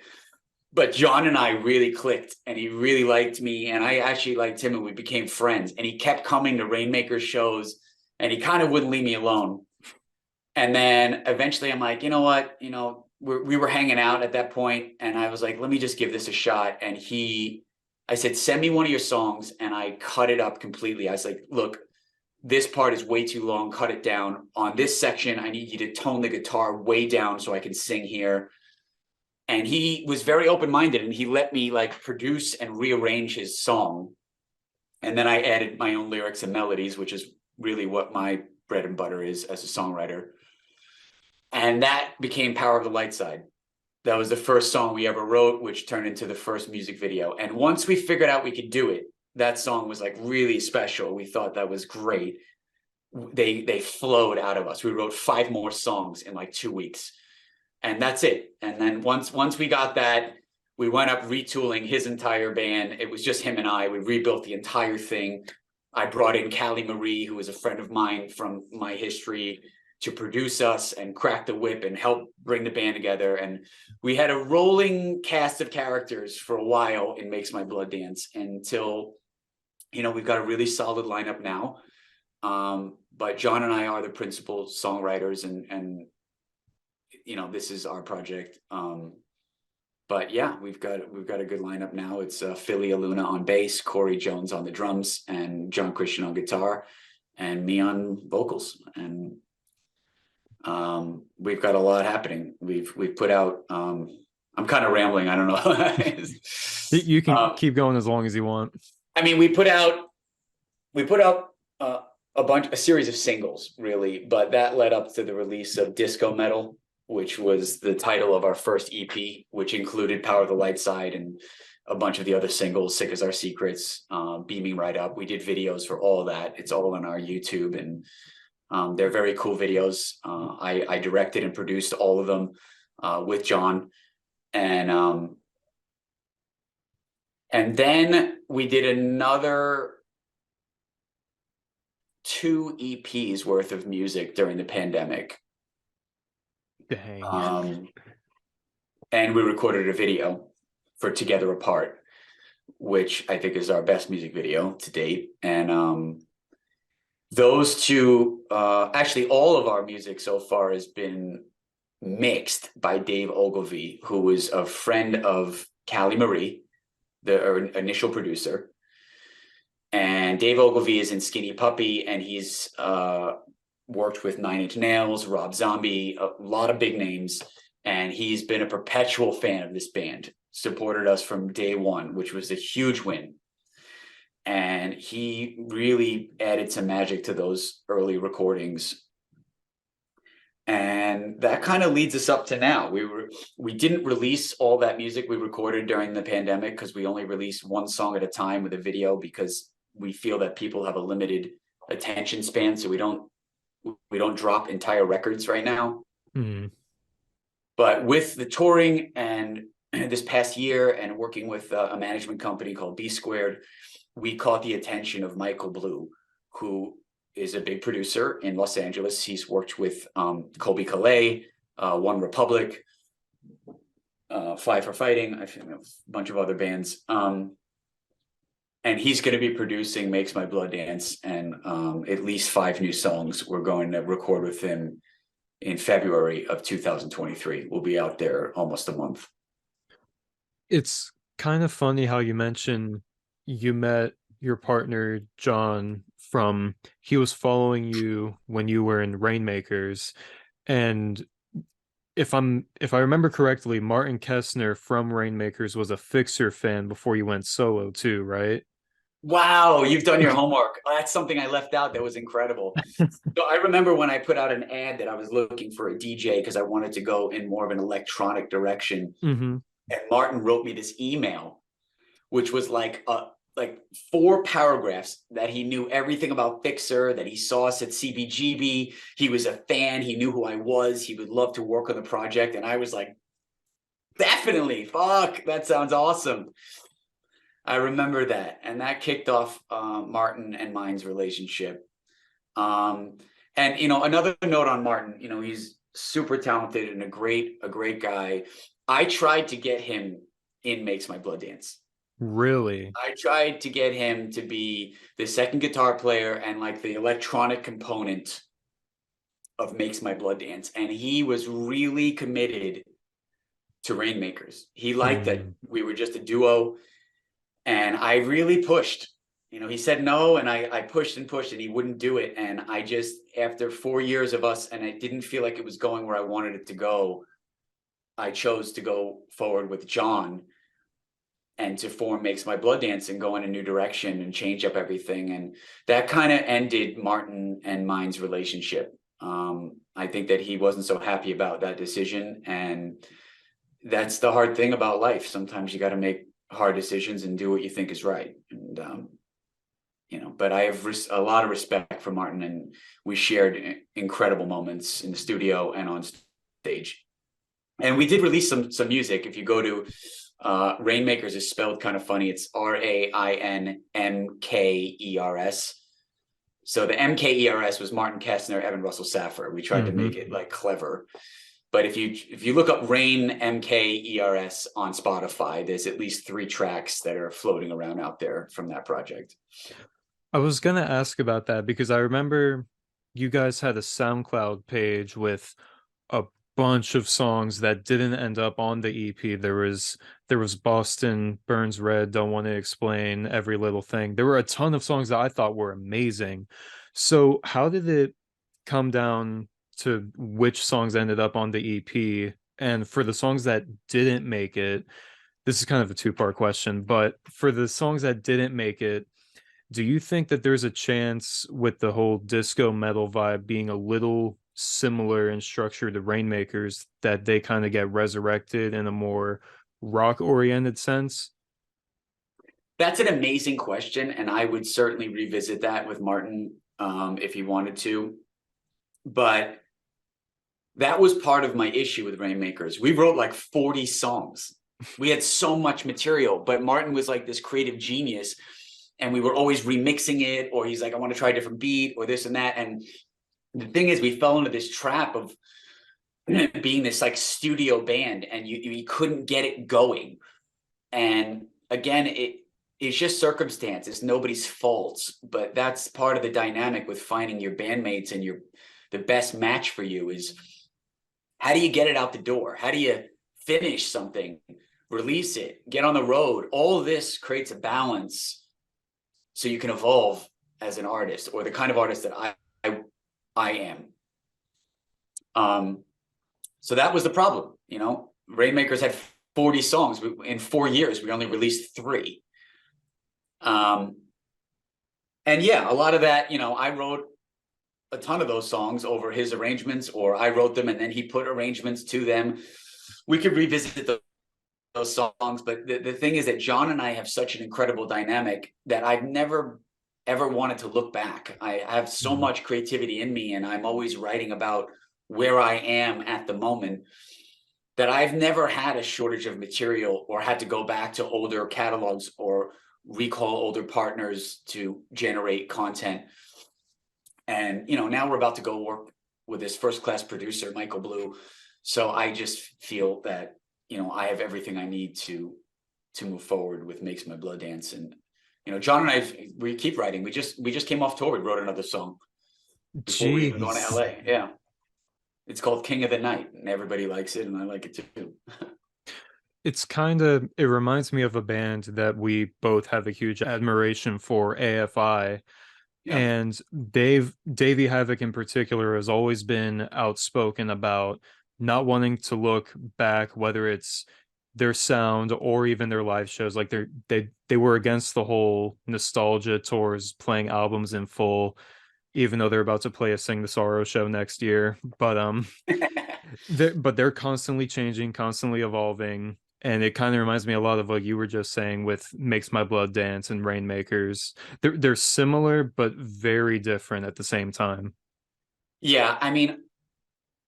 But John and I really clicked, and he really liked me, and I actually liked him, and we became friends. And he kept coming to Rainmaker shows, and he kind of wouldn't leave me alone. And then eventually I'm like, you know what? We were hanging out at that point, and I was like, let me just give this a shot. And I said, send me one of your songs, and I cut it up completely. I was like, look, this part is way too long, cut it down. On this section, I need you to tone the guitar way down so I can sing here. And he was very open-minded, and he let me like produce and rearrange his song. And then I added my own lyrics and melodies, which is really what my bread and butter is as a songwriter. And that became Power of the Light Side. That was the first song we ever wrote, which turned into the first music video. And once we figured out we could do it, that song was like really special. We thought that was great. They flowed out of us. We wrote 5 more songs in like 2 weeks. And that's it. And then once we got that, we went up retooling his entire band. It was just him and I. We rebuilt the entire thing. I brought in Callie Marie, who was a friend of mine from my history, to produce us and crack the whip and help bring the band together. And we had a rolling cast of characters for a while in Makes My Blood Dance until, we've got a really solid lineup now. But John and I are the principal songwriters, and this is our project. But yeah, we've got a good lineup now. It's Philly Aluna on bass, Corey Jones on the drums, and John Christian on guitar, and me on vocals. And we've got a lot happening. We've put out. I'm kind of rambling. I don't know. You can keep going as long as you want. I mean, we put out a series of singles, really, but that led up to the release of Disco Metal, which was the title of our first EP, which included Power of the Light Side and a bunch of the other singles, Sick as Our Secrets, Beaming Right Up. We did videos for all of that. It's all on our YouTube, and they're very cool videos. I directed and produced all of them with John, and then we did another 2 EPs worth of music during the pandemic. Dang. And we recorded a video for Together Apart, which I think is our best music video to date. And those two, actually, all of our music so far has been mixed by Dave Ogilvy, who was a friend of Callie Marie, the initial producer. And Dave Ogilvy is in Skinny Puppy, and he's worked with Nine Inch Nails, Rob Zombie, a lot of big names. And he's been a perpetual fan of this band, supported us from day one, which was a huge win. And he really added some magic to those early recordings. And that kind of leads us up to now. We didn't release all that music we recorded during the pandemic because we only released one song at a time with a video, because we feel that people have a limited attention span. So we don't drop entire records right now. Mm. But with the touring and this past year and working with a management company called B Squared, we caught the attention of Michael Blue, who is a big producer in Los Angeles. He's worked with Colby Calais, One Republic, Fly for Fighting, I think a bunch of other bands. And he's going to be producing Makes My Blood Dance and at least 5 new songs we're going to record with him in February of 2023. We'll be out there almost a month. It's kind of funny how you mentioned you met your partner John from, he was following you when you were in Rainmakers, and if I remember correctly, Martin Kestner from Rainmakers was a Fixer fan before you went solo too, right? Wow, you've done your homework. That's something I left out that was incredible. So I remember when I put out an ad that I was looking for a DJ because I wanted to go in more of an electronic direction. Mm-hmm. And Martin wrote me this email, which was like 4 paragraphs that he knew everything about Fixer, that he saw us at CBGB. He was a fan. He knew who I was. He would love to work on the project. And I was like, definitely, fuck, that sounds awesome. I remember that. And that kicked off Martin and mine's relationship. And, another note on Martin, he's super talented and a great guy. I tried to get him in Makes My Blood Dance. Really? I tried to get him to be the second guitar player and like the electronic component of Makes My Blood Dance. And he was really committed to Rainmakers. He liked that we were just a duo. And I really pushed. He said no, and I pushed and pushed, and he wouldn't do it. And I just, after 4 years of us, and I didn't feel like it was going where I wanted it to go, I chose to go forward with John and to form Makes My Blood Dance and go in a new direction and change up everything. And that kind of ended Martin and mine's relationship. I think that he wasn't so happy about that decision. And that's the hard thing about life. Sometimes you got to make hard decisions and do what you think is right. And, but I have a lot of respect for Martin, and we shared incredible moments in the studio and on stage. And we did release some music. If you go to Rainmakers, is spelled kind of funny. It's RAINMKERS. So the MKERS was Martin Kestner, Evan Russell Saffer. We tried to make it like clever. But if you look up Rain MKERS on Spotify, there's at least 3 tracks that are floating around out there from that project. I was gonna ask about that because I remember you guys had a SoundCloud page with a bunch of songs that didn't end up on the EP. There was Boston, Burns Red, Don't Want to Explain, Every Little Thing. There were a ton of songs that I thought were amazing. So how did it come down to which songs ended up on the EP? And for the songs that didn't make it, this is kind of a two-part question, but for the songs that didn't make it, do you think that there's a chance with the whole disco metal vibe being a little similar in structure to Rainmakers that they kind of get resurrected in a more rock oriented sense? That's an amazing question, and I would certainly revisit that with Martin if he wanted to. But that was part of my issue with Rainmakers. We wrote like 40 songs. We had so much material, but Martin was like this creative genius, and we were always remixing it, or he's like, I want to try a different beat or this and that. And the thing is, we fell into this trap of being this like studio band, and you couldn't get it going. And again, it's just circumstance. It's nobody's fault, but that's part of the dynamic with finding your bandmates, and the best match for you is, how do you get it out the door? How do you finish something, release it, get on the road? All of this creates a balance so you can evolve as an artist, or the kind of artist that I am. So that was the problem, you know. Rainmakers had 40 songs. In 4 years, we only released 3. And yeah, a lot of that, you know, I wrote a ton of those songs over his arrangements, or I wrote them and then he put arrangements to them. We could revisit those songs, but the thing is that John and I have such an incredible dynamic that I've never ever wanted to look back. I have so much creativity in me, and I'm always writing about where I am at the moment, that I've never had a shortage of material or had to go back to older catalogs or recall older partners to generate content. And, you know, now we're about to go work with this first-class producer, Michael Blue. So I just feel that, you know, I have everything I need to move forward with Makes My Blood Dance. And, you know, John and I, we keep writing. We just came off tour. We wrote another song before we even going to LA. Yeah. It's called King of the Night, and everybody likes it, and I like it too. It reminds me of a band that we both have a huge admiration for, AFI. Yeah. And Davey Havoc in particular has always been outspoken about not wanting to look back, whether it's their sound or even their live shows. Like they were against the whole nostalgia tours, playing albums in full, even though they're about to play a Sing the Sorrow show next year. But they're constantly changing, constantly evolving. And it kind of reminds me a lot of what you were just saying with Makes My Blood Dance and Rainmakers. They're similar, but very different at the same time. Yeah, I mean,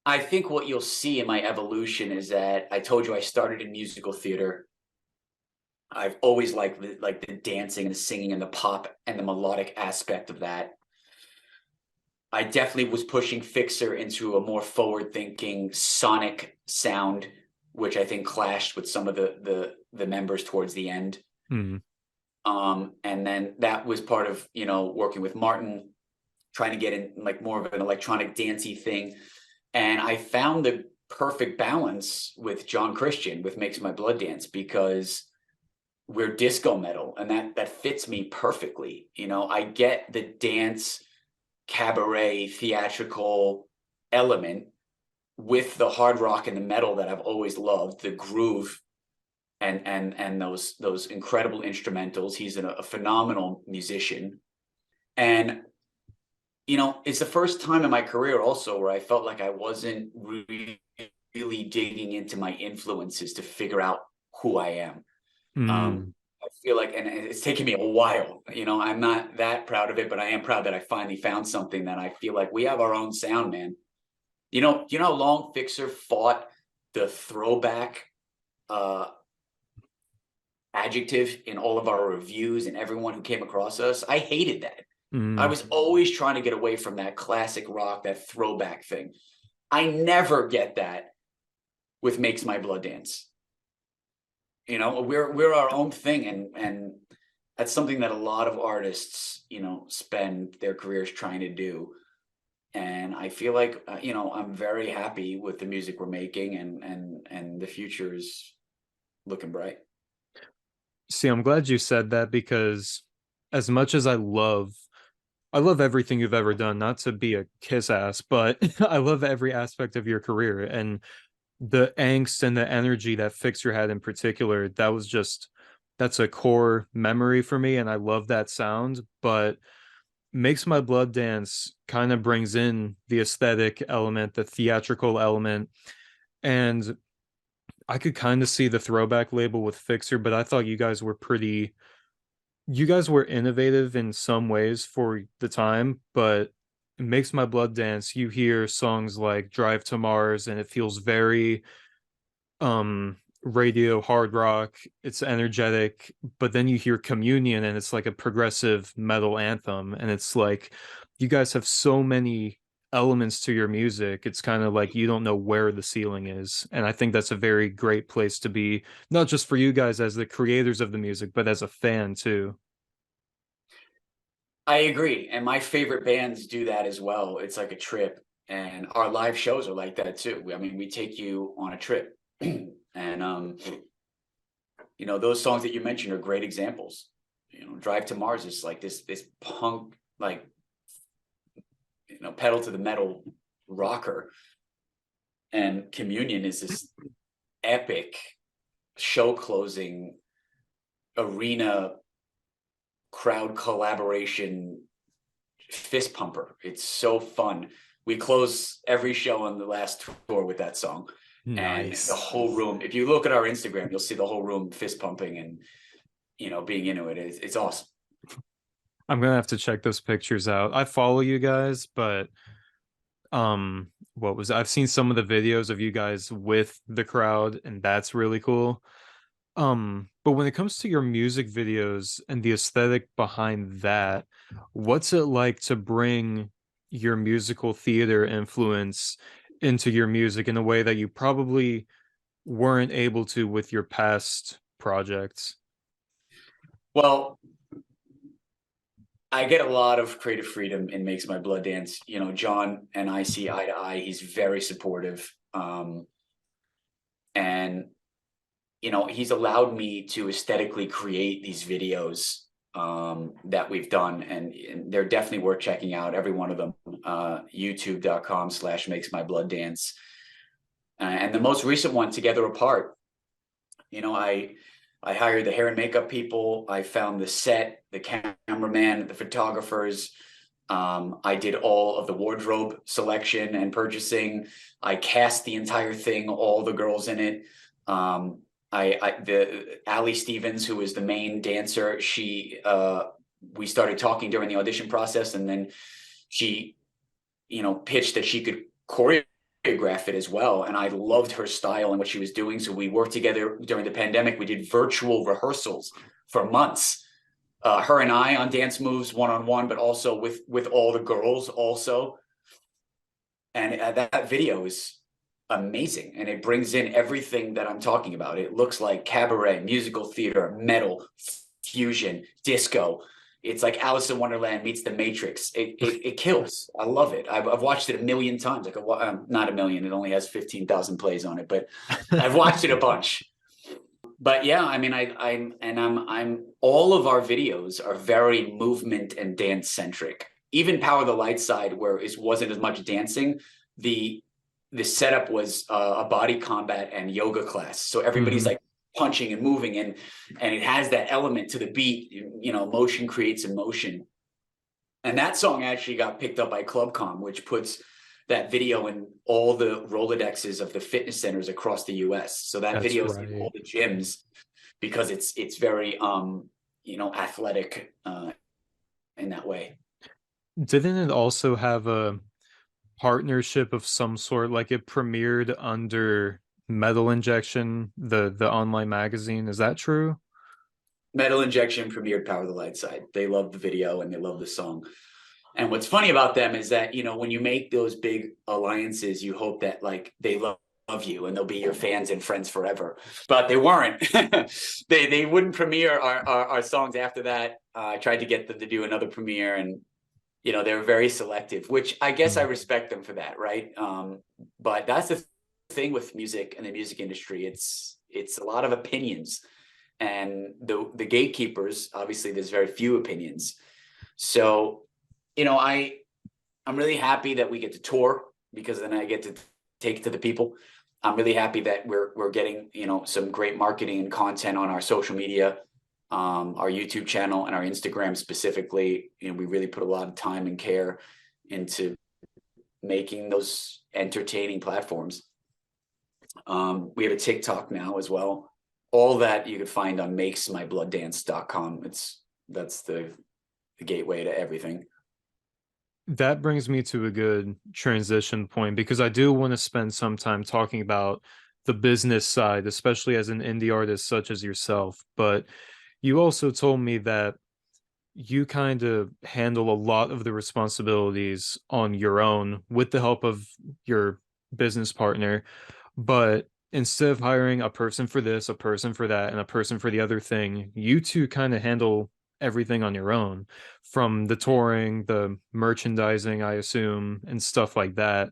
I think what you'll see in my evolution is that I told you I started in musical theater. I've always liked the dancing and the singing and the pop and the melodic aspect of that. I definitely was pushing Fixer into a more forward-thinking sonic sound, which I think clashed with some of the members towards the end. Mm. And then that was part of, you know, working with Martin, trying to get in like more of an electronic dancey thing. And I found the perfect balance with John Christian with Makes My Blood Dance, because we're disco metal, and that fits me perfectly. You know, I get the dance, cabaret, theatrical element with the hard rock and the metal that I've always loved, the groove and those incredible instrumentals. He's a phenomenal musician. And, you know, it's the first time in my career also where I felt like I wasn't really digging into my influences to figure out who I am. I feel like, and it's taken me a while, you know, I'm not that proud of it, but I am proud that I finally found something that I feel like we have our own sound, man. You know how long Fixer fought the throwback adjective in all of our reviews and everyone who came across us? I hated that. I was always trying to get away from that classic rock, that throwback thing. I never get that with Makes My Blood Dance. You know, we're our own thing, and that's something that a lot of artists, you know, spend their careers trying to do. And I feel like, you know, I'm very happy with the music we're making, and the future is looking bright. See, I'm glad you said that, because as much as I love everything you've ever done, not to be a kiss ass, but I love every aspect of your career. And the angst and the energy that Fix Your Head in particular, that's a core memory for me, and I love that sound. But Makes My Blood Dance kind of brings in the aesthetic element, the theatrical element, and I could kind of see the throwback label with Fixer, but I thought you guys were innovative in some ways for the time, but it Makes My Blood Dance, you hear songs like Drive to Mars and it feels very radio hard rock. It's energetic, but then you hear Communion and it's like a progressive metal anthem, and it's like you guys have so many elements to your music. It's kind of like you don't know where the ceiling is, and I think that's a very great place to be, not just for you guys as the creators of the music, but as a fan too. I agree, and my favorite bands do that as well. It's like a trip, and our live shows are like that too. I mean, we take you on a trip, and those songs that you mentioned are great examples. Drive to Mars is like this punk, like, pedal to the metal rocker, and Communion is this epic show closing arena crowd collaboration fist pumper. It's so fun. We close every show on the last tour with that song, and the Nice. whole room, if you look at our Instagram, you'll see the whole room fist pumping and being into it. It's awesome. I'm gonna have to check those pictures out. I follow you guys, but what was I've seen some of the videos of you guys with the crowd, and that's really cool. But when it comes to your music videos and the aesthetic behind that, what's it like to bring your musical theater influence into your music in a way that you probably weren't able to with your past projects? Well, I get a lot of creative freedom in Makes My Blood Dance. John and I see eye to eye. He's very supportive. And he's allowed me to aesthetically create these videos that we've done, and they're definitely worth checking out. Every one of them, youtube.com/makes my blood dance. And the most recent one, Together Apart. I hired the hair and makeup people. I found the set, the cameraman, the photographers. I did all of the wardrobe selection and purchasing. I cast the entire thing, all the girls in it. The Ali Stevens, who was the main dancer, we started talking during the audition process, and then she, pitched that she could choreograph it as well. And I loved her style and what she was doing. So we worked together during the pandemic. We did virtual rehearsals for months. Her and I on dance moves one-on-one, but also with all the girls also. And that video is amazing, and it brings in everything that I'm talking about. It looks like cabaret, musical theater, metal, fusion, disco. It's like Alice in Wonderland meets The Matrix. It kills. I love it. I've watched it a million times. Like not a million. It only has 15,000 plays on it, but I've watched it a bunch. But yeah, I mean, I'm all of our videos are very movement and dance centric. Even Power the Light side, where it wasn't as much dancing, the setup was a body combat and yoga class. So everybody's Mhm. like punching and moving, and it has that element to the beat. Motion creates emotion. And that song actually got picked up by Clubcom, which puts that video in all the Rolodexes of the fitness centers across the US. So that That's video is in all right. the gyms because it's very athletic in that way. Didn't it also have a partnership of some sort, like it premiered under Metal Injection, the online magazine? Is that true? Metal Injection premiered Power the Light side. They love the video and they love the song. And what's funny about them is that, when you make those big alliances, you hope that like they love you and they'll be your fans and friends forever. But they weren't. They wouldn't premiere our songs after that. I tried to get them to do another premiere, and they were very selective, which I guess I Mm. respect them for that, right? But that's the thing with music and the music industry. It's a lot of opinions, and the gatekeepers, obviously there's very few opinions. So I'm really happy that we get to tour, because then I get to take it to the people. I'm really happy that we're getting, some great marketing and content on our social media, our YouTube channel and our Instagram specifically. We really put a lot of time and care into making those entertaining platforms. We have a TikTok now as well. All that you could find on makesmyblood.dance.com. That's the gateway to everything. That brings me to a good transition point because I do want to spend some time talking about the business side, especially as an indie artist such as yourself. But you also told me that you kind of handle a lot of the responsibilities on your own with the help of your business partner. But instead of hiring a person for this, a person for that, and a person for the other thing, you two kind of handle everything on your own, from the touring, the merchandising, I assume, and stuff like that.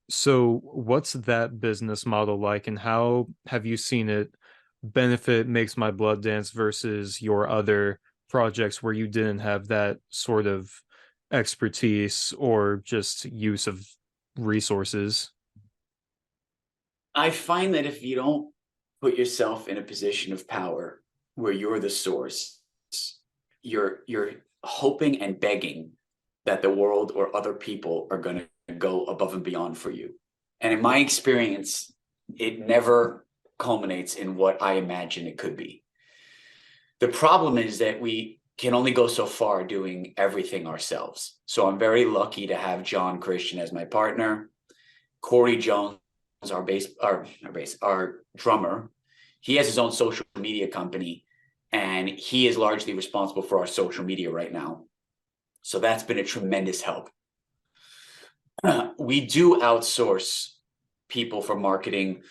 So, what's that business model like, and how have you seen it benefit Makes My Blood Dance versus your other projects where you didn't have that sort of expertise or just use of resources? I find that if you don't put yourself in a position of power where you're the source, you're hoping and begging that the world or other people are going to go above and beyond for you. And in my experience, it never culminates in what I imagine it could be. The problem is that we can only go so far doing everything ourselves. So I'm very lucky to have John Christian as my partner. Corey Jones, our drummer, he has his own social media company, and he is largely responsible for our social media right now. So that's been a tremendous help. We do outsource people for marketing.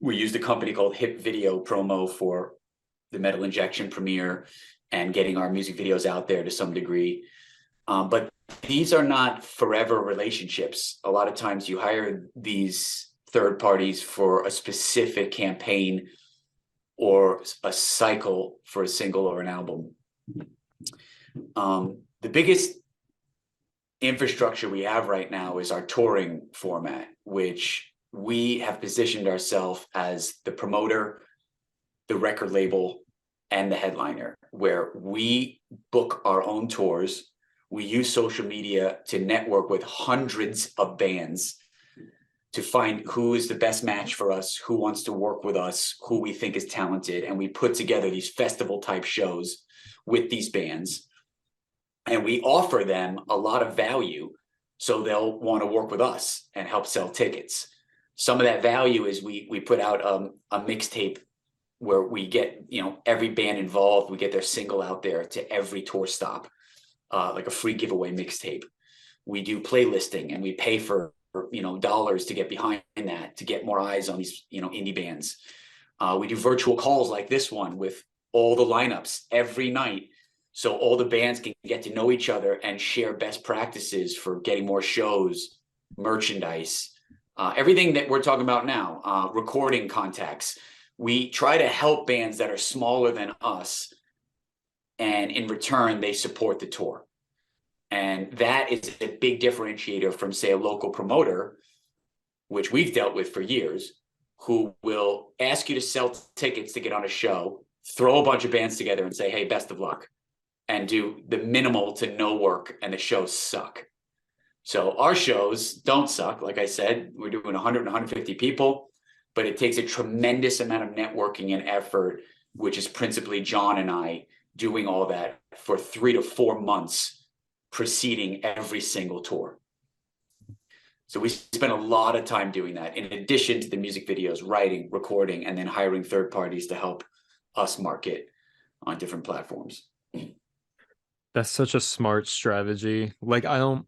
We used a company called Hip Video Promo for the Metal Injection premiere and getting our music videos out there to some degree. But these are not forever relationships. A lot of times you hire these third parties for a specific campaign or a cycle for a single or an album. The biggest infrastructure we have right now is our touring format, which we have positioned ourselves as the promoter, the record label, and the headliner, where we book our own tours. We use social media to network with hundreds of bands to find who is the best match for us, who wants to work with us, who we think is talented. And we put together these festival type shows with these bands. And we offer them a lot of value so they'll want to work with us and help sell tickets. Some of that value is we put out a mixtape where we get, every band involved, we get their single out there to every tour stop, like a free giveaway mixtape. We do playlisting and we pay for dollars to get behind that, to get more eyes on these, indie bands. We do virtual calls like this one with all the lineups every night. So all the bands can get to know each other and share best practices for getting more shows, merchandise, everything that we're talking about now, recording contacts. We try to help bands that are smaller than us, and in return, they support the tour. And that is a big differentiator from, say, a local promoter, which we've dealt with for years, who will ask you to sell tickets to get on a show, throw a bunch of bands together and say, hey, best of luck, and do the minimal to no work, and the shows suck. So our shows don't suck. Like I said, we're doing 100, 150 people, but it takes a tremendous amount of networking and effort, which is principally John and I doing all that for 3 to 4 months preceding every single tour. So we spend a lot of time doing that, in addition to the music videos, writing, recording, and then hiring third parties to help us market on different platforms. That's such a smart strategy. Like I don't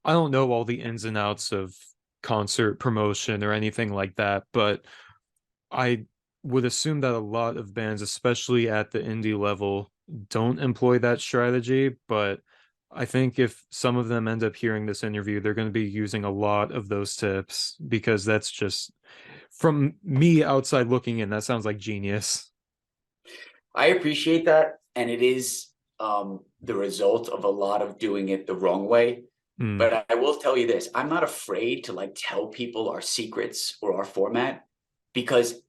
know all the ins and outs of concert promotion or anything like that, but I would assume that a lot of bands, especially at the indie level, don't employ that strategy. But I think if some of them end up hearing this interview, they're going to be using a lot of those tips because that's just, from me outside looking in, that sounds like genius. I appreciate that. And it is the result of a lot of doing it the wrong way. Mm. But I will tell you this, I'm not afraid to like tell people our secrets or our format, because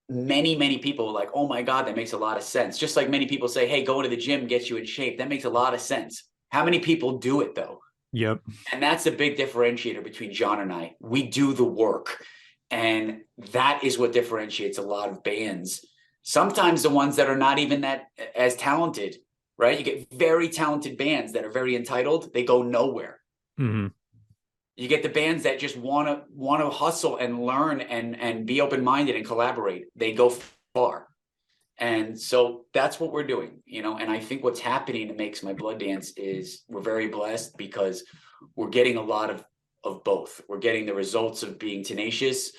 many people are like, oh my God, that makes a lot of sense. Just like many people say, hey, going to the gym gets you in shape. That makes a lot of sense. How many people do it though? Yep. And that's a big differentiator between John and I. We do the work. And that is what differentiates a lot of bands. Sometimes the ones that are not even that as talented, right? You get very talented bands that are very entitled, they go nowhere. Hmm. You get the bands that just want to hustle and learn and be open-minded and collaborate. They go far. And so that's what we're doing, you know. And I think what's happening that makes my blood dance is we're very blessed because we're getting a lot of both. We're getting the results of being tenacious,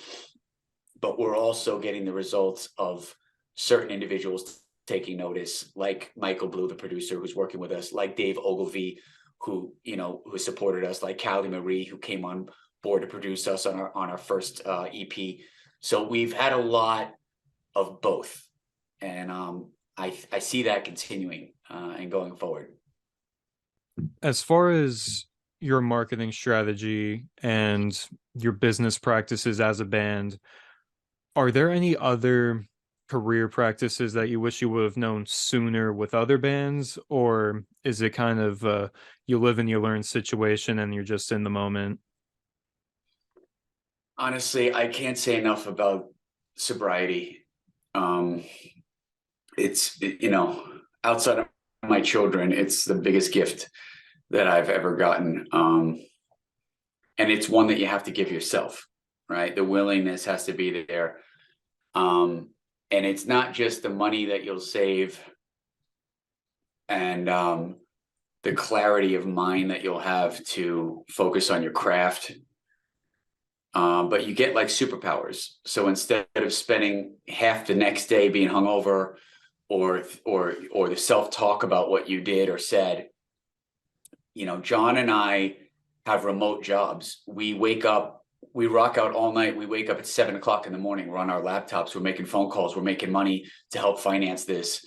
but we're also getting the results of certain individuals taking notice, like Michael Blue, the producer who's working with us, like Dave Ogilvy, who, you know, who supported us, like Callie Marie, who came on board to produce us on our first EP. So we've had a lot of both, and I see that continuing and going forward. As far as your marketing strategy and your business practices as a band, are there any other career practices that you wish you would have known sooner with other bands, or is it kind of you live and you learn situation and you're just in the moment? Honestly, I can't say enough about sobriety. Um, it's, you know, outside of my children, it's the biggest gift that I've ever gotten. And it's one that you have to give yourself, right? The willingness has to be there. And it's not just the money that you'll save and the clarity of mind that you'll have to focus on your craft, but you get like superpowers. So instead of spending half the next day being hungover or the self-talk about what you did or said, you know, John and I have remote jobs. We wake up, we rock out all night. We wake up at 7 o'clock in the morning. We're on our laptops. We're making phone calls. We're making money to help finance this.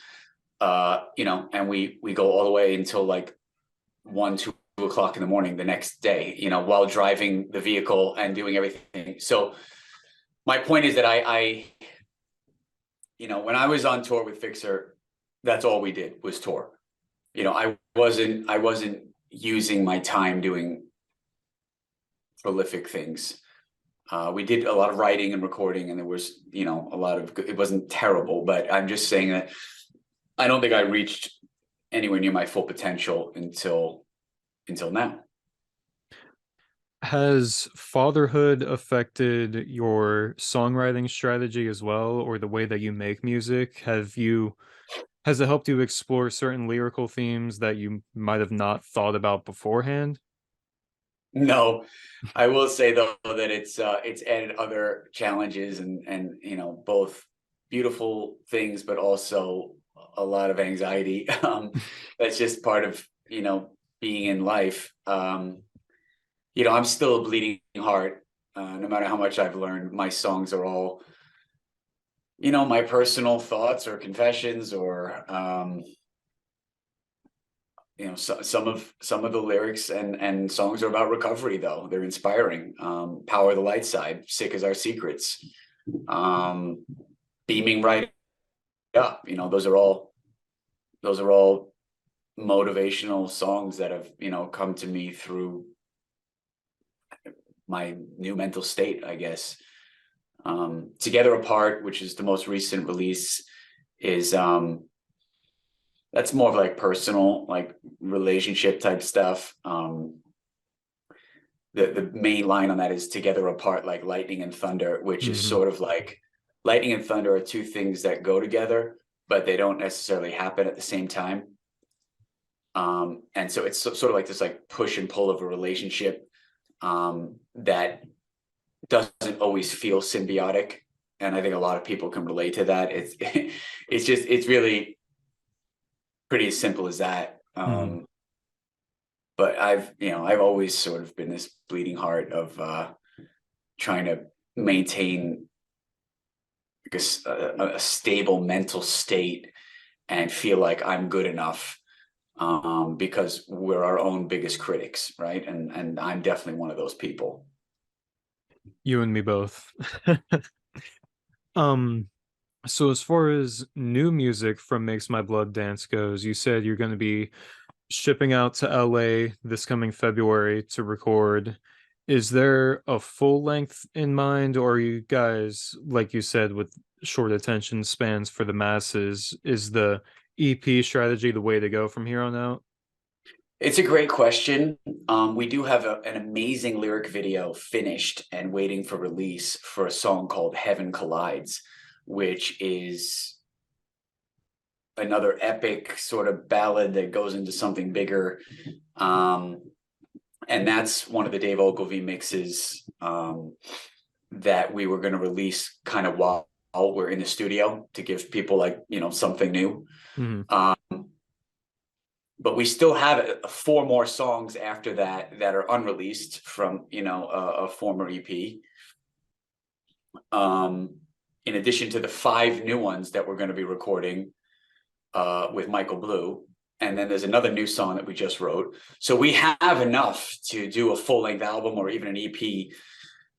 You know, and we go all the way until like 1, 2 o'clock in the morning the next day, you know, while driving the vehicle and doing everything. So my point is that I you know, when I was on tour with Fixer, that's all we did was tour. You know, I wasn't using my time doing prolific things. We did a lot of writing and recording, and there was, you know, a lot of, it wasn't terrible, but I'm just saying that I don't think I reached anywhere near my full potential until now. Has fatherhood affected your songwriting strategy as well, or the way that you make music? Has it helped you explore certain lyrical themes that you might have not thought about beforehand? No, I will say though that it's added other challenges and you know, both beautiful things, but also a lot of anxiety. That's just part of, you know, being in life. You know, I'm still a bleeding heart. No matter how much I've learned, my songs are all, you know, my personal thoughts or confessions or you know, some of the lyrics and songs are about recovery though. They're inspiring. Power the light side, sick as our secrets, um beaming right up, you know, those are all motivational songs that have, you know, come to me through my new mental state, I guess. Together Apart, which is the most recent release, is that's more of like personal, like relationship type stuff. The main line on that is together apart like lightning and thunder, which is Hmm. sort of like lightning and thunder are two things that go together, but they don't necessarily happen at the same time. And so it's sort of like this like push and pull of a relationship that doesn't always feel symbiotic. And I think a lot of people can relate to that. It's it's really pretty as simple as that. Hmm. But I've always sort of been this bleeding heart of trying to maintain a stable mental state and feel like I'm good enough because we're our own biggest critics, right? And I'm definitely one of those people. You and me both. um so as far as new music from Makes My Blood Dance goes, you said you're going to be shipping out to LA this coming February to record. Is there a full length in mind, or are you guys, like you said, with short attention spans for the masses, is the EP strategy the way to go from here on out? It's a great question. We do have an amazing lyric video finished and waiting for release for a song called Heaven Collides, which is another epic sort of ballad that goes into something bigger. And that's one of the Dave Ogilvy mixes that we were going to release kind of while we're in the studio to give people, like, something new. Mhm. But we still have 4 more songs after that that are unreleased from a former EP. In addition to the 5 new ones that we're going to be recording with Michael Blue, and then there's another new song that we just wrote. So we have enough to do a full-length album or even an EP.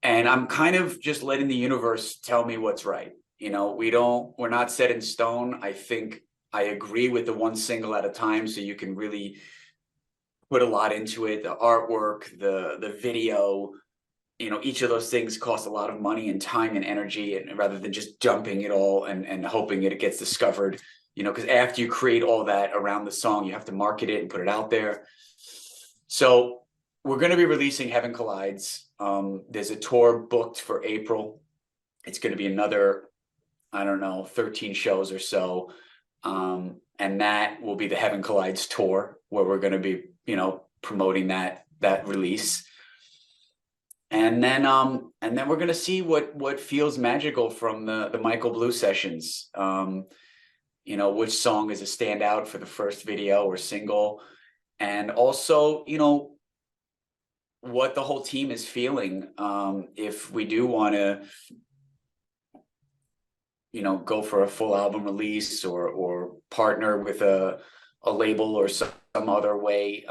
And I'm kind of just letting the universe tell me what's right. We're not set in stone. I think I agree with the one single at a time, so you can really put a lot into it. The artwork, the video, each of those things cost a lot of money and time and energy, and rather than just dumping it all and hoping it gets discovered, because after you create all that around the song, you have to market it and put it out there. So we're going to be releasing Heaven Collides. There's a tour booked for April. It's going to be another, I don't know, 13 shows or so. And that will be the Heaven Collides tour, where we're going to be, promoting that release. And then we're going to see what feels magical from the Michael Blue sessions. Which song is a standout for the first video or single, and also, what the whole team is feeling. If we do want to, go for a full album release or partner with a label or some other way.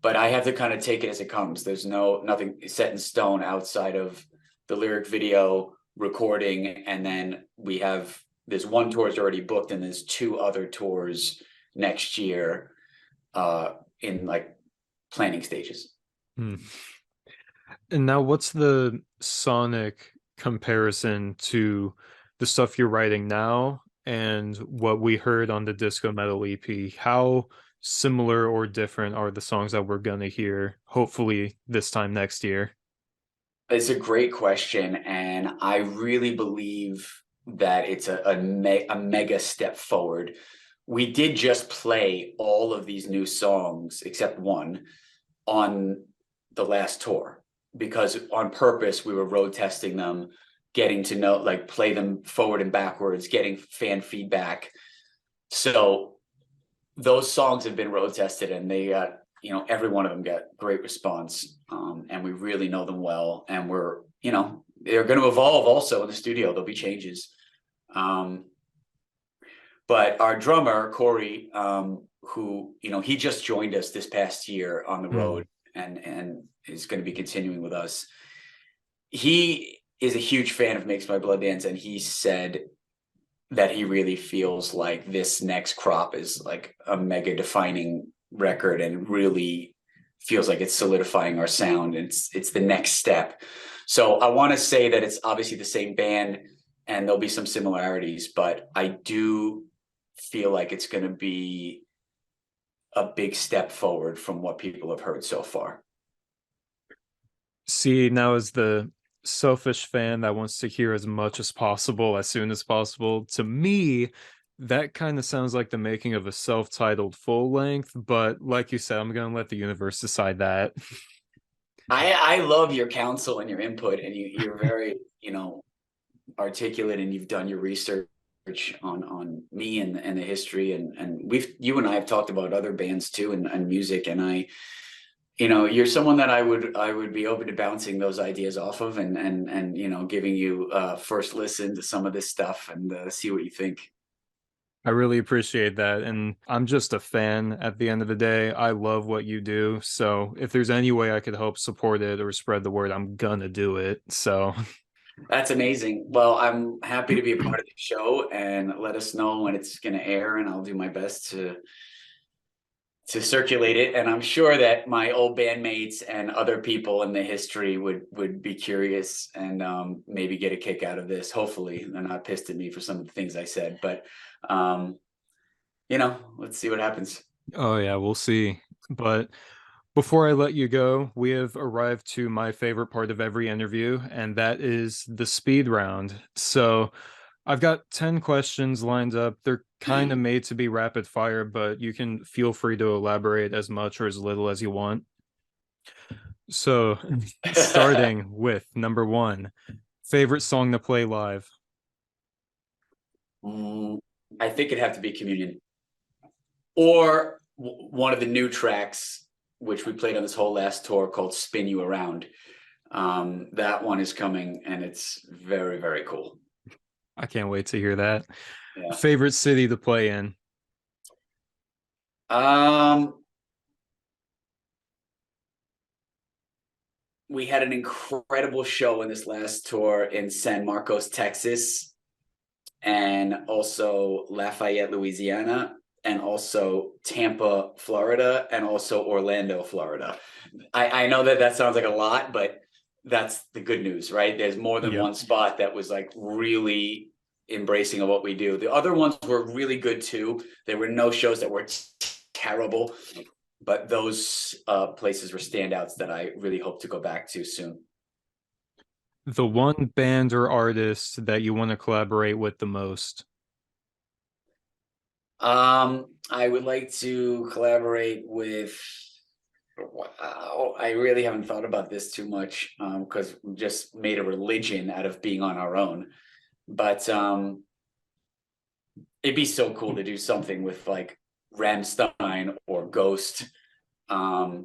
But I have to kind of take it as it comes. There's nothing set in stone outside of the lyric video recording. And then there's 1 tour is already booked, and there's 2 other tours next year in like planning stages. Hmm. And now, what's the sonic comparison to the stuff you're writing now and what we heard on the Disco Metal EP? How similar or different are the songs that we're gonna hear, hopefully this time next year? It's a great question, and I really believe that it's a mega step forward. We did just play all of these new songs except one on the last tour, because on purpose we were road testing them, getting to know, like, play them forward and backwards, getting fan feedback. So those songs have been road tested, and they got, every one of them got great response. And we really know them well, and they're going to evolve also in the studio. There'll be changes. But our drummer, Corey, who, he just joined us this past year on the road, and is going to be continuing with us. He is a huge fan of Makes My Blood Dance, and he said that he really feels like this next crop is like a mega defining record, and really feels like it's solidifying our sound. It's the next step. So I want to say that it's obviously the same band, and there'll be some similarities, but I do feel like it's going to be a big step forward from what people have heard so far. See, now as the selfish fan that wants to hear as much as possible as soon as possible, to me, that kind of sounds like the making of a self-titled full length, but like you said, I'm gonna let the universe decide that. I love your counsel and your input, and you're very, articulate, and you've done your research on me and the history, and you and I have talked about other bands too, and music, and you're someone that I would be open to bouncing those ideas off of, and giving you first listen to some of this stuff, and see what you think. I really appreciate that. And I'm just a fan at the end of the day. I love what you do. So if there's any way I could help support it or spread the word, I'm gonna do it. So That's amazing. Well, I'm happy to be a part of the show, and let us know when it's going to air, and I'll do my best to circulate it. And I'm sure that my old bandmates and other people in the history would be curious and maybe get a kick out of this. Hopefully, they're not pissed at me for some of the things I said, but um, let's see what happens. oh yeah, we'll see. But before I let you go, we have arrived to my favorite part of every interview, and that is the speed round. So I've got 10 questions lined up. They're kind of made to be rapid fire, but you can feel free to elaborate as much or as little as you want. So, starting with number one, favorite song to play live. I think it'd have to be Communion, or one of the new tracks which we played on this whole last tour called Spin You Around. That one is coming, and it's very, very cool. I can't wait to hear that. Yeah. Favorite city to play in. We had an incredible show in this last tour in San Marcos, Texas, and also Lafayette, Louisiana, and also Tampa, Florida, and also Orlando, Florida. I know that sounds like a lot, but that's the good news, right? There's more than Yep. one spot that was like really embracing of what we do. The other ones were really good too. There were no shows that were terrible, but those places were standouts that I really hope to go back to soon. The one band or artist that you want to collaborate with the most. I would like to collaborate with. Wow, I really haven't thought about this too much because we just made a religion out of being on our own. But it'd be so cool to do something with like Rammstein or Ghost. Yeah,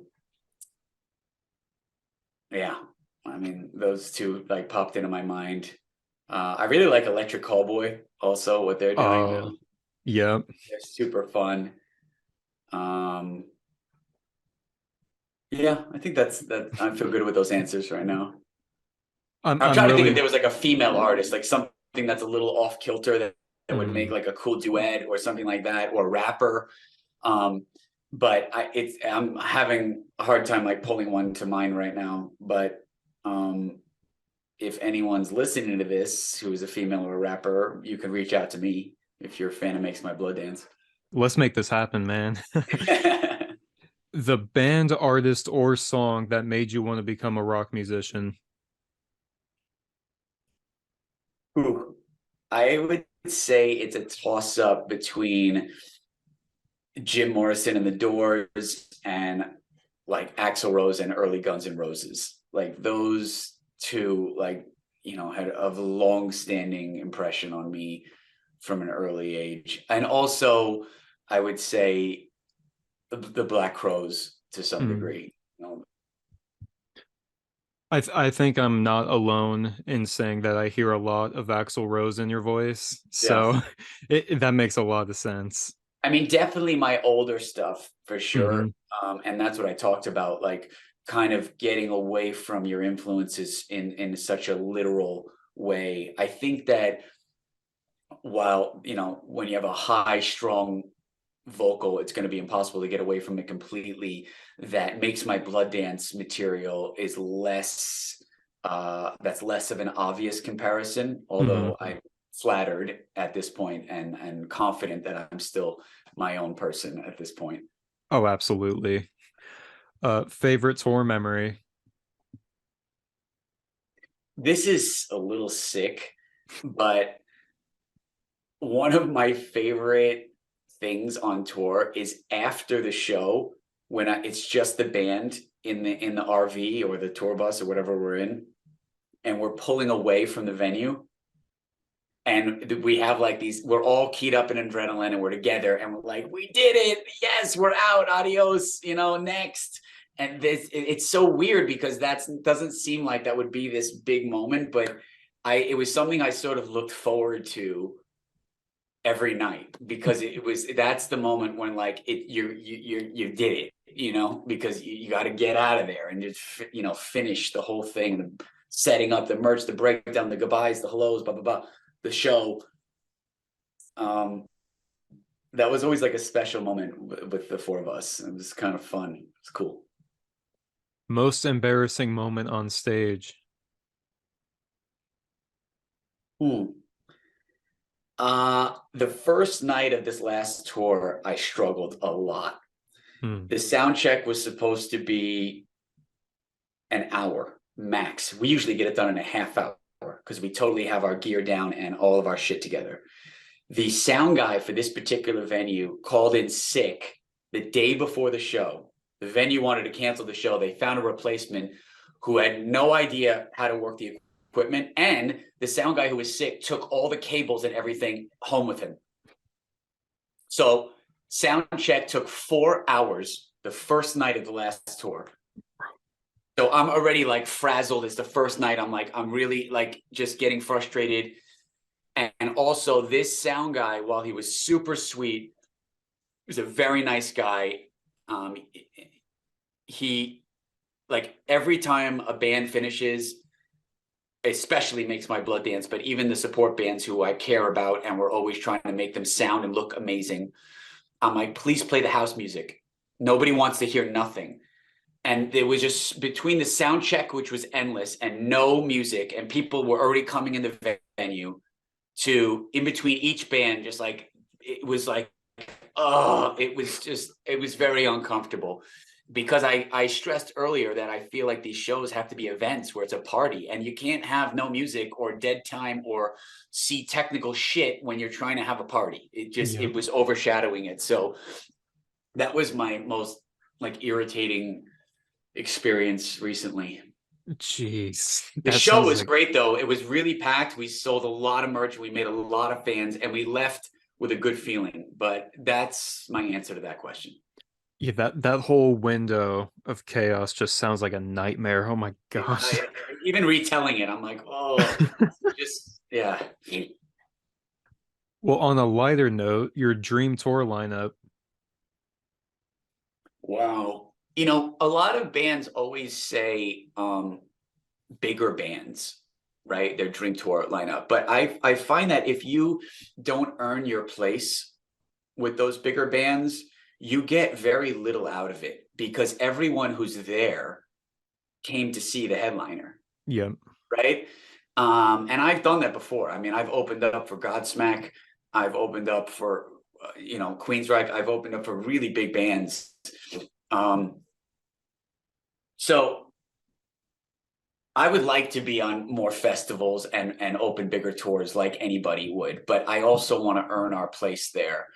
I mean those two like popped into my mind. I really like Electric Callboy also, what they're doing now. Yep. They're super fun. Yeah, I think that I feel good with those answers right now. I'm I'm trying to think if really there was like a female artist, like something that's a little off kilter that would make mm, like a cool duet or something like that, or rapper. But I'm having a hard time like pulling one to mind right now. But if anyone's listening to this who is a female or a rapper, you can reach out to me if you're a fan of Makes My Blood Dance. let's make this happen, man. The band, artist, or song that made you want to become a rock musician. Ooh, I would say it's a toss up between Jim Morrison and the Doors and like Axl Rose and early Guns N' Roses. Like those two, like, had a long standing impression on me from an early age. And also, I would say the Black Crowes to some Mm. degree. I think I'm not alone in saying that I hear a lot of Axl Rose in your voice. Yeah. So that makes a lot of sense. I mean, definitely my older stuff for sure. Mhm. And that's what I talked about, like kind of getting away from your influences in such a literal way. I think that while, when you have a high, strong vocal, it's going to be impossible to get away from it completely. That Makes My Blood Dance material is less, that's less of an obvious comparison, Mhm. although I'm flattered at this point and confident that I'm still my own person at this point. Oh, absolutely. Favorite tour memory. This is a little sick, but one of my favorite things on tour is after the show when it's just the band in the RV or the tour bus or whatever we're in, and we're pulling away from the venue, and we have like we're all keyed up in adrenaline, and we're together, and we're like, we did it, yes, we're out, adios, next. And it's so weird because that doesn't seem like that would be this big moment, but it was something I sort of looked forward to every night, because that's the moment when like you did it, because you got to get out of there and just finish the whole thing, the setting up, the merch, the breakdown, the goodbyes, the hellos, blah blah blah, the show. That was always like a special moment with the four of us. It was kind of fun. It's cool. Most embarrassing moment on stage. The first night of this last tour, I struggled a lot. The sound check was supposed to be an hour max. We usually get it done in a half hour because we totally have our gear down and all of our shit together. The sound guy for this particular venue called in sick the day before the show. The venue wanted to cancel the show. They found a replacement who had no idea how to work the equipment, and the sound guy who was sick took all the cables and everything home with him. So sound check took 4 hours the first night of the last tour. So I'm already like frazzled. It's the first night. I'm really like just getting frustrated. And also this sound guy, while he was super sweet, he was a very nice guy. He, like, every time a band finishes, especially makes my blood dance, but even the support bands who I care about and we're always trying to make them sound and look amazing, I'm like, please play the house music. Nobody wants to hear nothing. And there was just, between the sound check, which was endless, and no music, and people were already coming in the venue, to in between each band, just like, it was like, it was very uncomfortable. Because I stressed earlier that I feel like these shows have to be events where it's a party, and you can't have no music or dead time or see technical shit when you're trying to have a party. It was overshadowing it. So that was my most like irritating experience recently. Jeez. The show was great though. It was really packed. We sold a lot of merch. We made a lot of fans, and we left with a good feeling. But that's my answer to that question. Yeah, that whole window of chaos just sounds like a nightmare. Oh my gosh. Even retelling it, I'm like, oh, just, yeah. Well, on a lighter note, your dream tour lineup. Wow. A lot of bands always say bigger bands, right? Their dream tour lineup. But I find that if you don't earn your place with those bigger bands, you get very little out of it, because everyone who's there came to see the headliner. Yeah. Right. And I've done that before. I mean, I've opened up for Godsmack. I've opened up for, Queensryche. I've opened up for really big bands. So I would like to be on more festivals and open bigger tours like anybody would, but I also want to earn our place there.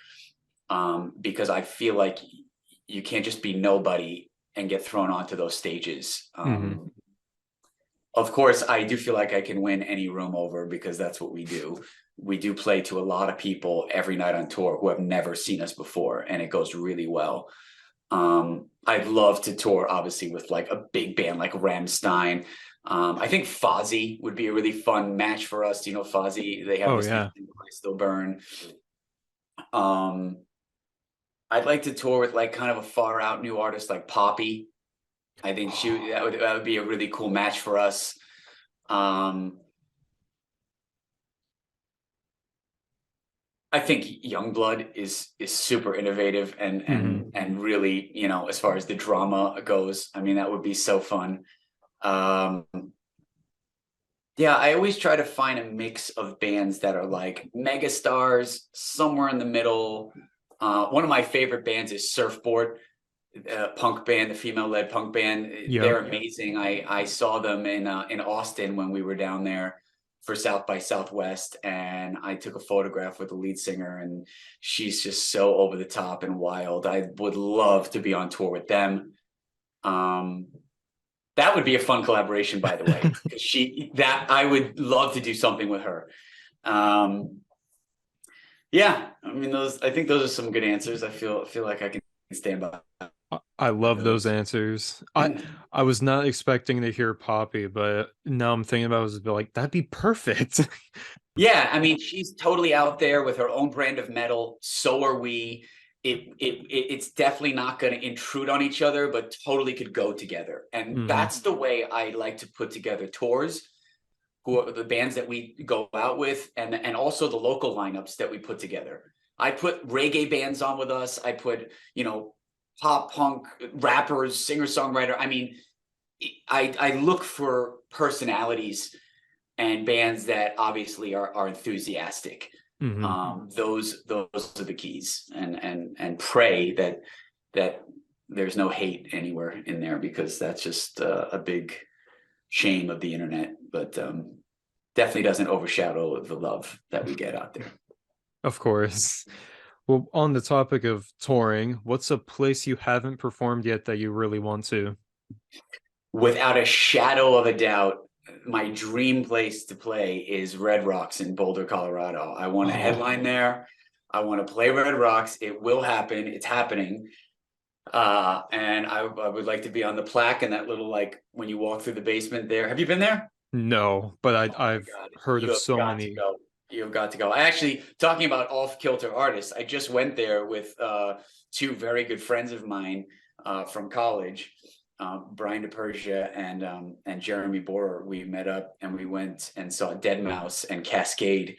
Because I feel like you can't just be nobody and get thrown onto those stages. Of course, I do feel like I can win any room over, because that's what we do. We do play to a lot of people every night on tour who have never seen us before, and it goes really well. I'd love to tour, obviously, with like a big band like Rammstein. I think Fozzy would be a really fun match for us. Do you know Fozzy? They have this thing, I Still Burn. I'd like to tour with like kind of a far out new artist like Poppy. I think that would be a really cool match for us. I think Youngblood is super innovative and really, as far as the drama goes, I mean, that would be so fun. Yeah, I always try to find a mix of bands that are like mega stars, somewhere in the middle. One of my favorite bands is Surfboard, punk band, the female-led punk band. Yep. They're amazing. I saw them in Austin when we were down there for South by Southwest, and I took a photograph with the lead singer, and she's just so over the top and wild. I would love to be on tour with them. That would be a fun collaboration, by the way. I would love to do something with her. Yeah, I mean, I think those are some good answers. I feel like I can stand by. I love those answers. I was not expecting to hear Poppy, but now I'm thinking about it, like, that'd be perfect. Yeah, I mean, she's totally out there with her own brand of metal. So are we. It's definitely not going to intrude on each other, but totally could go together. And Hmm. that's the way I like to put together tours. Who are the bands that we go out with, and also the local lineups that we put together. I put reggae bands on with us. I put, pop punk rappers, singer songwriter. I mean, I look for personalities and bands that obviously are enthusiastic. Hmm. Those are the keys, and pray that there's no hate anywhere in there, because that's just a big shame of the internet. But definitely doesn't overshadow the love that we get out there. Of course. Well, on the topic of touring, what's a place you haven't performed yet that you really want to? Without a shadow of a doubt, my dream place to play is Red Rocks in Boulder, Colorado. I want to Oh, headline there. I want to play Red Rocks. It will happen. It's happening. And I would like to be on the plaque and that little, like, when you walk through the basement there. Have you been there? no, but Oh my I've God, heard you of have so got to many. go. You have got to go. I actually, talking about off-kilter artists, I just went there with two very good friends of mine from college, Brian DePersia and Jeremy Borer. We met up and we went and saw Dead Mouse and Cascade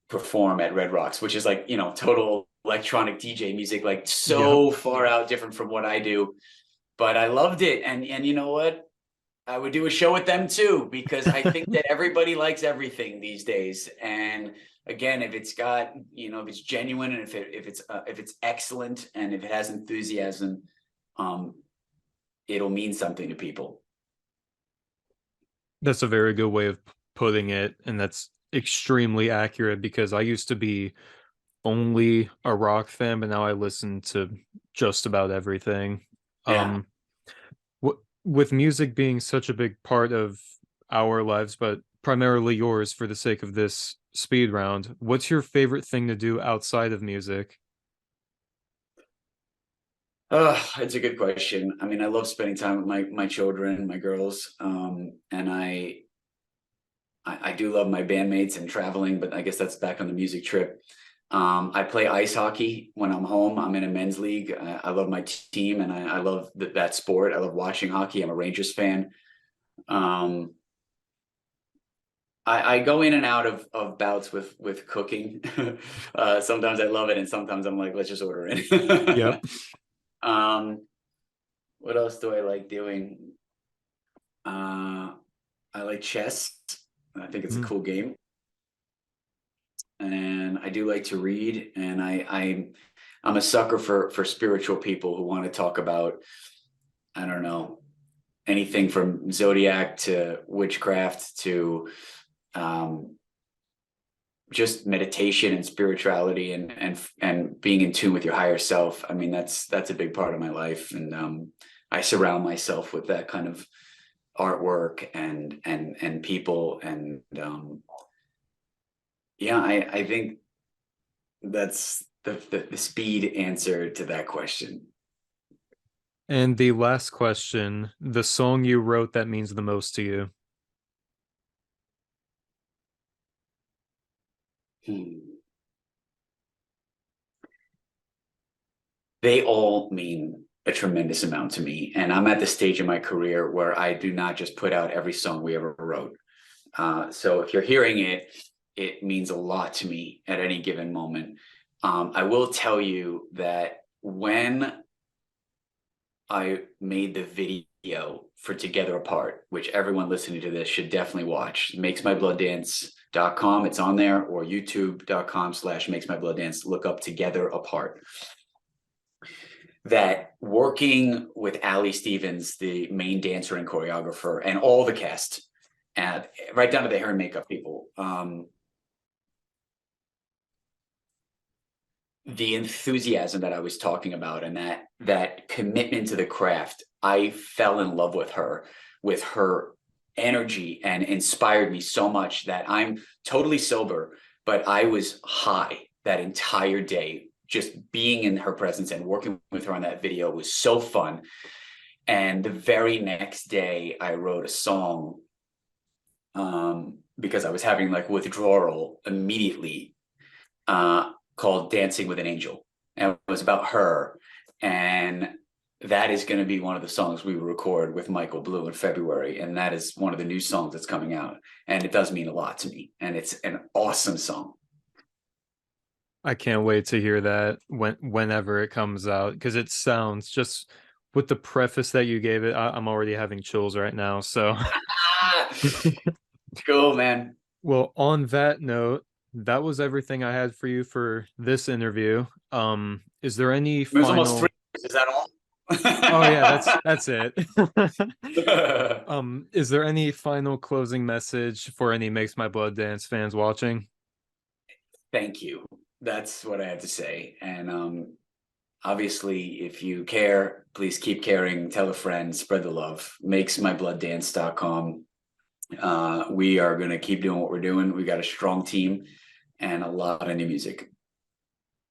perform at Red Rocks, which is like, total electronic DJ music, like Yep. so far out different from what I do. But I loved it. And you know what? I would do a show with them too, because I think that everybody likes everything these days. And again, if it's got, if it's genuine, and if it's excellent, and if it has enthusiasm, um, it'll mean something to people. That's a very good way of putting it, and that's extremely accurate because I used to be only a rock fan, but now I listen to just about everything. Yeah. Um, with music being such a big part of our lives, but primarily yours for the sake of this speed round, what's your favorite thing to do outside of music? It's a good question. I mean, I love spending time with my children, my girls, and I do love my bandmates and traveling, but I guess that's back on the music trip. I play ice hockey when I'm home. I'm in a men's league. I love my team, and I love that sport. I love watching hockey. I'm a Rangers fan. Um, I go in and out of bouts with cooking. Sometimes I love it, and sometimes I'm like, let's just order in. Yep. um, what else do I like doing? Uh, I like chess. I think it's a Mm. cool game, and I do like to read. And I'm a sucker for spiritual people who want to talk about, I don't know, anything from zodiac to witchcraft to um, just meditation and spirituality, and being in tune with your higher self. I mean, that's a big part of my life, and I surround myself with that kind of artwork and people, and yeah, I think that's the speed answer to that question. And the last question, the song you wrote that means the most to you. Hmm. They all mean a tremendous amount to me, and I'm at the stage in my career where I do not just put out every song we ever wrote. So if you're hearing it, it means a lot to me at any given moment. I will tell you that when I made the video for Together Apart, which everyone listening to this should definitely watch, makesmyblood.dance.com. It's on there, or youtube.com/makesmyblood.dance. Look up Together Apart. That working with Ali Stevens, the main dancer and choreographer, and all the cast, and right down to the hair and makeup people, the enthusiasm that I was talking about, and that commitment to the craft, I fell in love with her energy, and inspired me so much that I'm totally sober, but I was high that entire day. Just being in her presence and working with her on that video was so fun. And the very next day, I wrote a song because I was having like withdrawal immediately, called Dancing with an Angel. And it was about her. And that is going to be one of the songs we will record with Michael Blue in February. And that is one of the new songs that's coming out. And it does mean a lot to me. And it's an awesome song. I can't wait to hear that whenever it comes out, because it sounds just with the preface that you gave it, I'm already having chills right now. So, Cool, man. well, on that note, that was everything I had for you for this interview. Is there any It was almost three final? years. Is that all? Oh yeah, that's it. Is there any final closing message for any Makes My Blood Dance fans watching? Thank you. That's what I have to say. And obviously, if you care, please keep caring. Tell a friend, spread the love. MakesmybloodDance.com. We are going to keep doing what we're doing. We got a strong team and a lot of new music.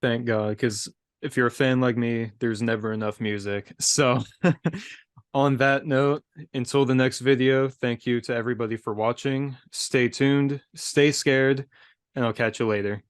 Thank God, because if you're a fan like me, there's never enough music. So, on that note, until the next video, thank you to everybody for watching. Stay tuned, stay scared, and I'll catch you later.